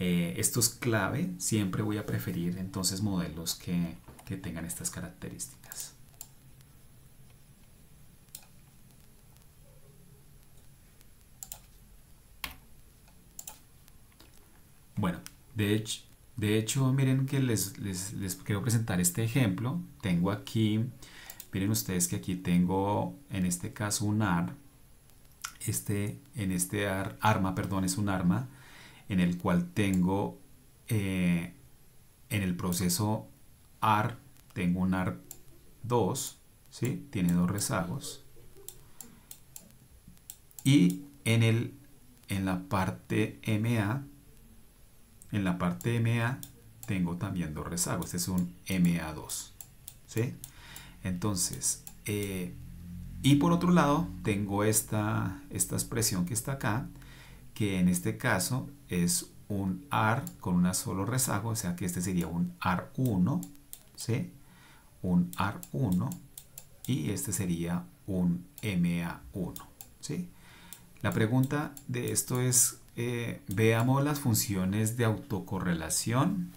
Esto es clave. Siempre voy a preferir entonces modelos que tengan estas características. Bueno, de hecho, miren que les quiero presentar este ejemplo. Tengo aquí, miren ustedes que aquí tengo en este caso un AR. Arma, perdón, es un arma en el cual tengo en el proceso AR, tengo un AR 2, ¿sí? Tiene dos rezagos. Y en la parte MA, tengo también dos rezagos. Este es un MA2, ¿sí? Entonces, y por otro lado, tengo esta expresión que está acá, que en este caso es un AR con una solo rezago, o sea que este sería un AR1, ¿sí? Un AR1, y este sería un MA1, ¿sí? La pregunta de esto es, veamos las funciones de autocorrelación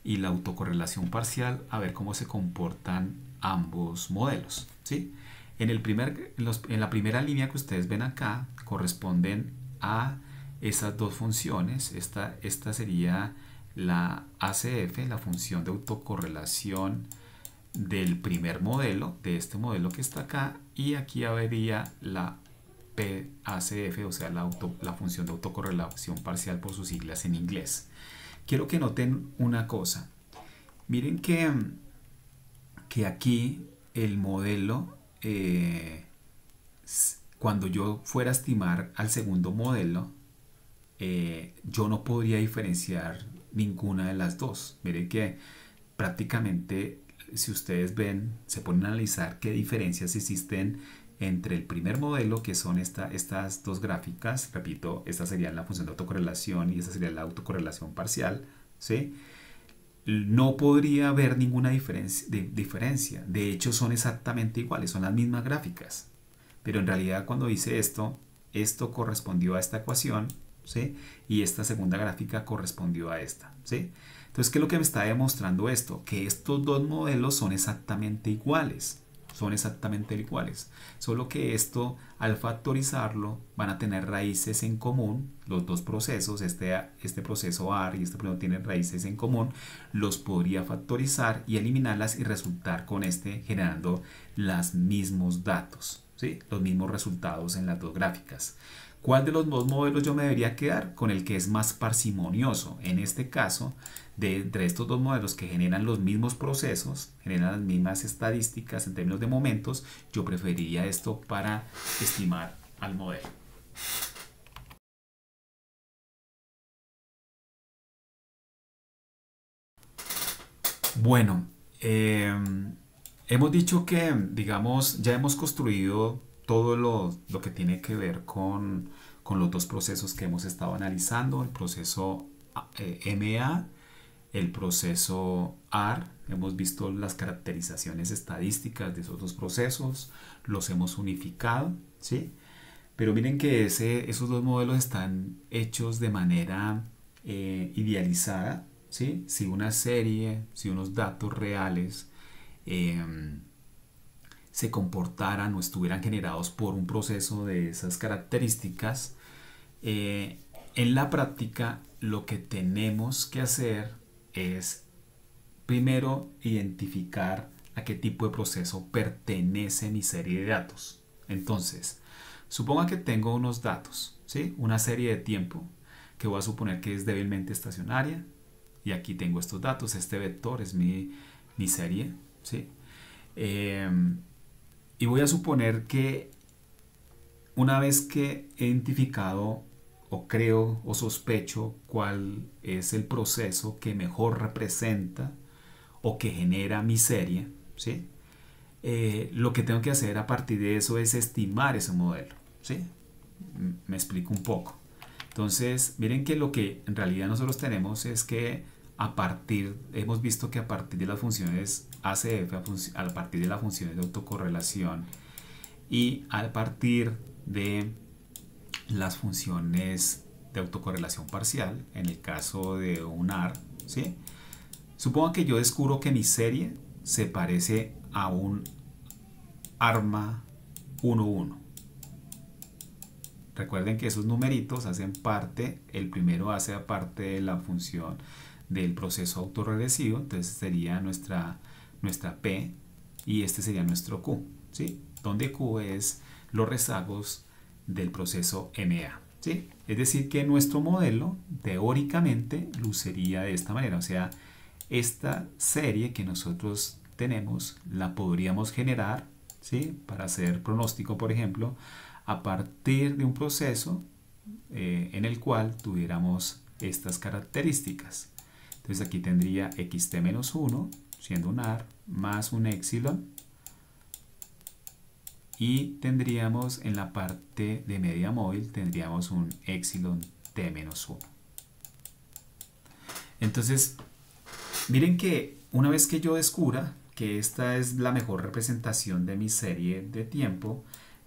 y la autocorrelación parcial, a ver cómo se comportan ambos modelos, ¿sí? En la primera línea que ustedes ven acá corresponden a esas dos funciones. Esta sería la ACF, la función de autocorrelación del primer modelo, de este modelo que está acá, y aquí habría la PACF, o sea, la función de autocorrelación parcial por sus siglas en inglés. Quiero que noten una cosa. Miren que aquí el modelo, cuando yo fuera a estimar al segundo modelo, yo no podría diferenciar ninguna de las dos. Miren que prácticamente, si ustedes ven, se ponen a analizar qué diferencias existen entre el primer modelo, que son estas dos gráficas. Repito, esta sería la función de autocorrelación y esta sería la autocorrelación parcial, ¿sí? No podría haber ninguna diferencia. De hecho, son exactamente iguales, son las mismas gráficas. Pero en realidad, cuando hice esto correspondió a esta ecuación, ¿sí? Y esta segunda gráfica correspondió a esta, ¿sí? Entonces, ¿qué es lo que me está demostrando esto? Que estos dos modelos son exactamente iguales. Son exactamente iguales. Solo que esto, al factorizarlo, van a tener raíces en común. Los dos procesos, este proceso AR y este proceso tienen raíces en común. Los podría factorizar y eliminarlas y resultar con generando los mismos datos, ¿sí? Los mismos resultados en las dos gráficas. ¿Cuál de los dos modelos yo me debería quedar? Con el que es más parsimonioso. En este caso, entre estos dos modelos que generan los mismos procesos, generan las mismas estadísticas en términos de momentos, yo preferiría esto para estimar al modelo. Bueno, hemos dicho que, digamos, ya hemos construido todo lo que tiene que ver con los dos procesos que hemos estado analizando, el proceso MA, el proceso AR. Hemos visto las caracterizaciones estadísticas de esos dos procesos, los hemos unificado, ¿sí? Pero miren que esos dos modelos están hechos de manera idealizada, ¿sí? Si una serie, si unos datos reales eh, se comportaran o estuvieran generados por un proceso de esas características, eh, en la práctica lo que tenemos que hacer es primero identificar a qué tipo de proceso pertenece mi serie de datos. Entonces, suponga que tengo unos datos, ¿sí? Una serie de tiempo que voy a suponer que es débilmente estacionaria, y aquí tengo estos datos, este vector es mi serie, ¿sí? Eh, y voy a suponer que una vez que he identificado o creo o sospecho cuál es el proceso que mejor representa o que genera mi serie, ¿sí? Lo que tengo que hacer a partir de eso es estimar ese modelo, ¿sí? Me explico un poco. Entonces, miren que lo que en realidad nosotros tenemos es que hemos visto que a partir de las funciones ACF, a partir de las funciones de autocorrelación y a partir de las funciones de autocorrelación parcial, en el caso de un AR, ¿sí? Supongo que yo descubro que mi serie se parece a un arma 1-1. Recuerden que esos numeritos hacen parte, el primero hace parte de la función del proceso autorregresivo, entonces sería nuestra P y este sería nuestro Q, ¿sí? Donde Q es los rezagos del proceso MA, ¿sí? Es decir, que nuestro modelo teóricamente lucería de esta manera, o sea, esta serie que nosotros tenemos la podríamos generar, ¿sí? Para hacer pronóstico, por ejemplo, a partir de un proceso en el cual tuviéramos estas características. Entonces aquí tendría xt-1 siendo un AR más un epsilon, y tendríamos en la parte de media móvil tendríamos un epsilon t-1. Entonces miren que una vez que yo descubra que esta es la mejor representación de mi serie de tiempo,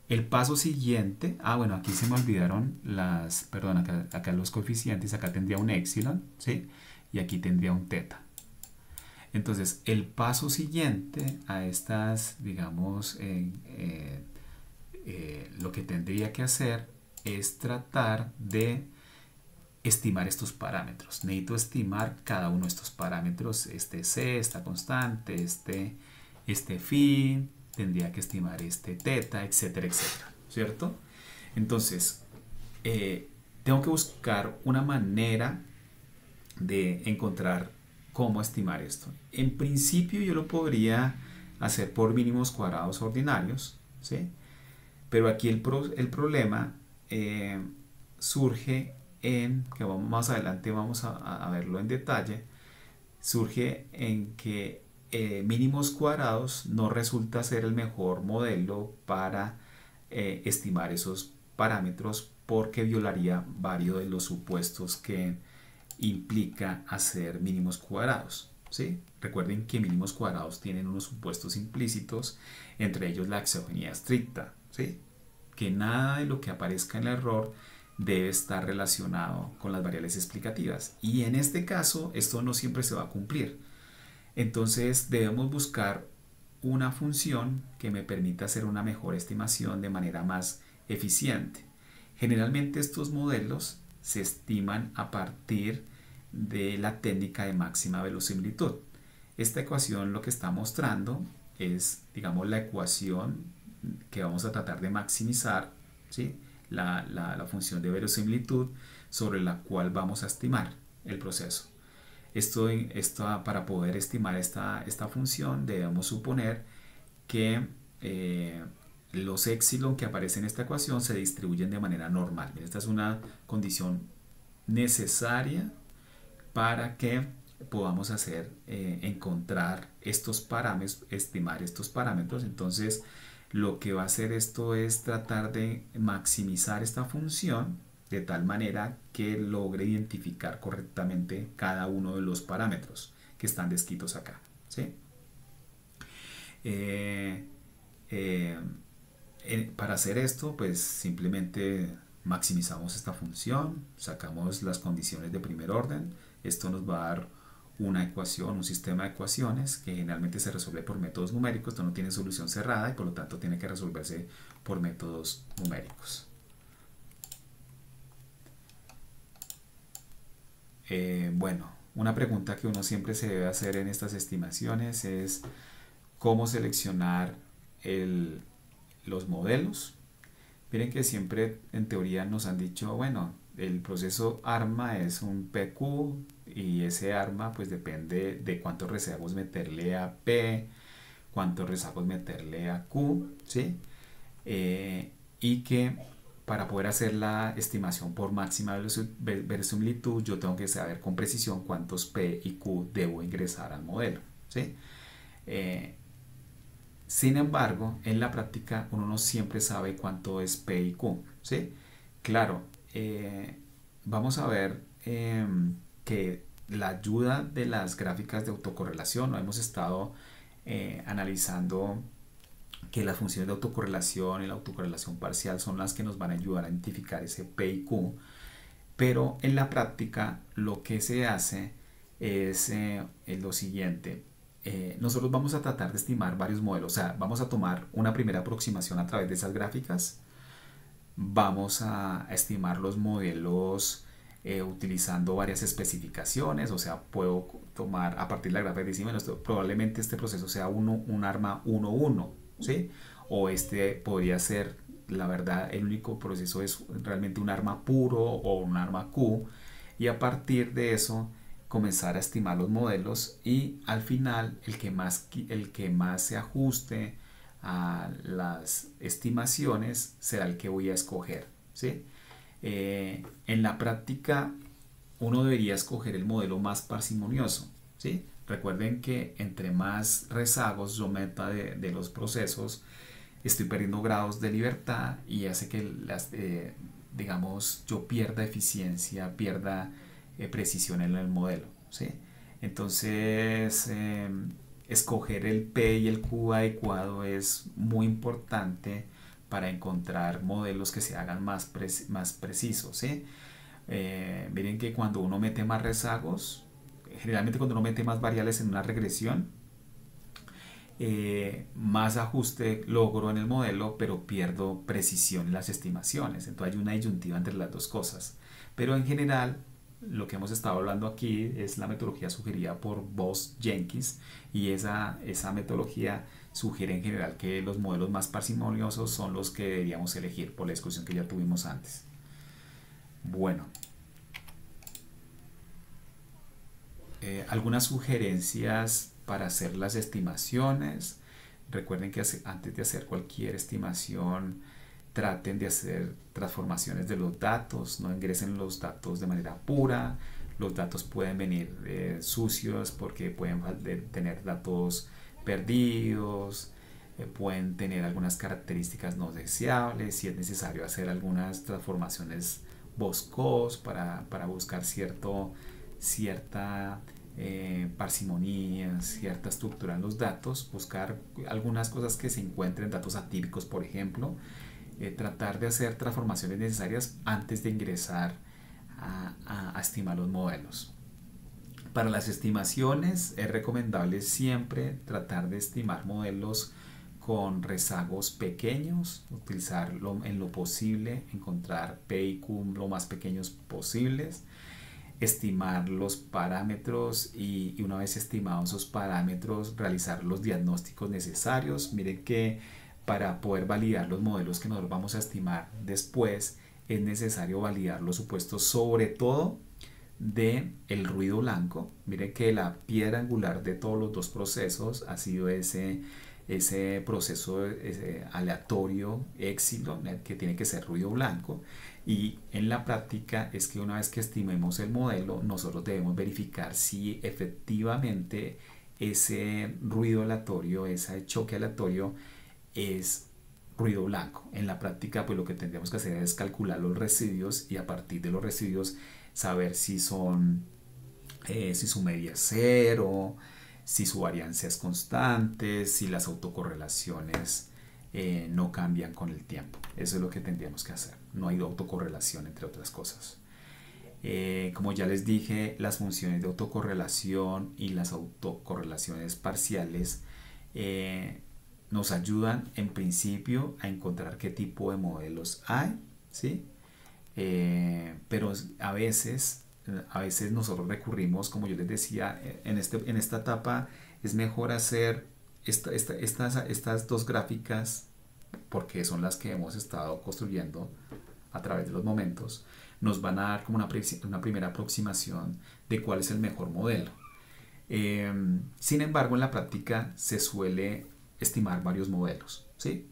el paso siguiente, bueno, aquí se me olvidaron perdón, acá los coeficientes, acá tendría un epsilon, ¿sí? Y aquí tendría un teta. Entonces, el paso siguiente a estas, digamos, lo que tendría que hacer es tratar de estimar estos parámetros. Necesito estimar cada uno de estos parámetros, este C, esta constante, este phi, tendría que estimar este teta, etcétera, etcétera, ¿cierto? Entonces, tengo que buscar una manera de encontrar cómo estimar esto. En principio yo lo podría hacer por mínimos cuadrados ordinarios, ¿sí? Pero aquí el problema surge en, que más adelante vamos a verlo en detalle, surge en que mínimos cuadrados no resulta ser el mejor modelo para estimar esos parámetros, porque violaría varios de los supuestos que implica hacer mínimos cuadrados, ¿sí? Recuerden que mínimos cuadrados tienen unos supuestos implícitos, entre ellos la exogenía estricta, ¿sí? Que nada de lo que aparezca en el error debe estar relacionado con las variables explicativas, y en este caso esto no siempre se va a cumplir. Entonces debemos buscar una función que me permita hacer una mejor estimación de manera más eficiente. Generalmente estos modelos se estiman a partir de la técnica de máxima verosimilitud. Esta ecuación lo que está mostrando es, digamos, la ecuación que vamos a tratar de maximizar, ¿sí? La función de verosimilitud sobre la cual vamos a estimar el proceso. Para poder estimar esta función debemos suponer que los epsilon que aparecen en esta ecuación se distribuyen de manera normal. Esta es una condición necesaria para que podamos encontrar estos parámetros, estimar estos parámetros. Entonces lo que va a hacer esto es tratar de maximizar esta función de tal manera que logre identificar correctamente cada uno de los parámetros que están descritos acá, ¿sí? Para hacer esto, pues simplemente maximizamos esta función, sacamos las condiciones de primer orden. Esto nos va a dar una ecuación, un sistema de ecuaciones que generalmente se resuelve por métodos numéricos, esto no tiene solución cerrada y por lo tanto tiene que resolverse por métodos numéricos. Bueno, una pregunta que uno siempre se debe hacer en estas estimaciones es cómo seleccionar los modelos. Miren que siempre en teoría nos han dicho, bueno, el proceso ARMA es un PQ y ese ARMA pues depende de cuántos rezagos meterle a P, cuántos rezagos meterle a Q, ¿sí? Y que para poder hacer la estimación por máxima verosimilitud yo tengo que saber con precisión cuántos P y Q debo ingresar al modelo, ¿sí? Sin embargo, en la práctica uno no siempre sabe cuánto es P y Q, ¿sí? Claro, vamos a ver que la ayuda de las gráficas de autocorrelación, ¿no? Hemos estado analizando que las funciones de autocorrelación y la autocorrelación parcial son las que nos van a ayudar a identificar ese P y Q, pero en la práctica lo que se hace es lo siguiente. Nosotros vamos a tratar de estimar varios modelos, o sea, vamos a tomar una primera aproximación a través de esas gráficas, vamos a estimar los modelos utilizando varias especificaciones, o sea, puedo tomar a partir de la gráfica y decir, bueno, probablemente este proceso sea un arma 1-1, ¿sí? O este podría ser, la verdad, el único proceso es realmente un arma puro o un arma Q, y a partir de eso comenzar a estimar los modelos y al final el que más se ajuste a las estimaciones será el que voy a escoger, ¿sí? En la práctica uno debería escoger el modelo más parsimonioso, ¿sí? Recuerden que entre más rezagos yo meta de los procesos, estoy perdiendo grados de libertad y hace que digamos, yo pierda eficiencia, pierda precisión en el modelo, ¿sí? Entonces, escoger el P y el Q adecuado es muy importante para encontrar modelos que se hagan más precisos, ¿sí? Miren que cuando uno mete más rezagos, generalmente cuando uno mete más variables en una regresión, más ajuste logro en el modelo, pero pierdo precisión en las estimaciones. Entonces hay una disyuntiva entre las dos cosas. Pero en general, lo que hemos estado hablando aquí es la metodología sugerida por Bose-Jenkins, y esa metodología sugiere en general que los modelos más parsimoniosos son los que deberíamos elegir por la discusión que ya tuvimos antes. Bueno, algunas sugerencias para hacer las estimaciones. Recuerden que antes de hacer cualquier estimación traten de hacer transformaciones de los datos, no ingresen los datos de manera pura. Los datos pueden venir sucios porque pueden tener datos perdidos, pueden tener algunas características no deseables, si es necesario hacer algunas transformaciones Boscos para buscar cierta parsimonía, cierta estructura en los datos, buscar algunas cosas que se encuentren, datos atípicos por ejemplo, tratar de hacer transformaciones necesarias antes de ingresar a estimar los modelos. Para las estimaciones es recomendable siempre tratar de estimar modelos con rezagos pequeños, utilizarlo en lo posible, encontrar P y Q lo más pequeños posibles, estimar los parámetros y una vez estimados esos parámetros realizar los diagnósticos necesarios. Miren que para poder validar los modelos que nosotros vamos a estimar después es necesario validar los supuestos, sobre todo de el ruido blanco. Miren que la piedra angular de todos los dos procesos ha sido ese proceso aleatorio epsilon, que tiene que ser ruido blanco, y en la práctica es que una vez que estimemos el modelo nosotros debemos verificar si efectivamente ese ruido aleatorio, ese choque aleatorio es ruido blanco. En la práctica pues lo que tendríamos que hacer es calcular los residuos y a partir de los residuos saber si su media es cero, si su variancia es constante, si las autocorrelaciones no cambian con el tiempo. Eso es lo que tendríamos que hacer. No hay autocorrelación, entre otras cosas. Como ya les dije, las funciones de autocorrelación y las autocorrelaciones parciales nos ayudan en principio a encontrar qué tipo de modelos hay, ¿sí? Pero a veces nosotros recurrimos, como yo les decía, en esta etapa es mejor hacer estas dos gráficas porque son las que hemos estado construyendo a través de los momentos, nos van a dar como una primera aproximación de cuál es el mejor modelo. Sin embargo, en la práctica se suele estimar varios modelos, ¿sí?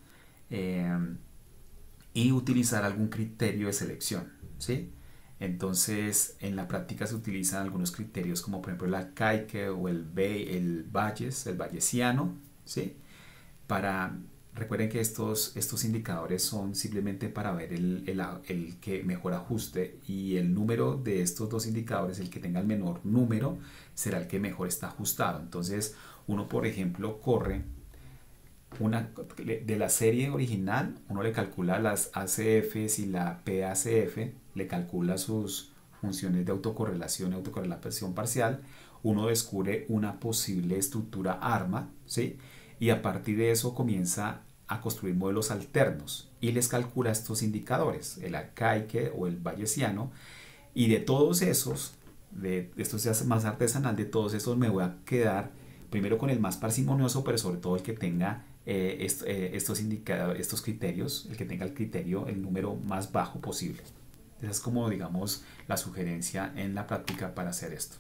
Y utilizar algún criterio de selección, ¿sí? Entonces, en la práctica se utilizan algunos criterios como por ejemplo el arcaico o el bayesiano, ¿sí? Recuerden que estos indicadores son simplemente para ver el que mejor ajuste, y el número de estos dos indicadores, el que tenga el menor número, será el que mejor está ajustado. Entonces, uno, por ejemplo, corre de la serie original, uno le calcula las ACFs y la PACF, le calcula sus funciones de autocorrelación y autocorrelación parcial, uno descubre una posible estructura ARMA, ¿sí? Y a partir de eso comienza a construir modelos alternos y les calcula estos indicadores, el arcaico o el bayesiano, y de todos esos, de esto se hace más artesanal, de todos esos me voy a quedar primero con el más parsimonioso, pero sobre todo el que tenga estos indicadores, estos criterios, el que tenga el número más bajo posible. Esa es como, digamos, la sugerencia en la práctica para hacer esto.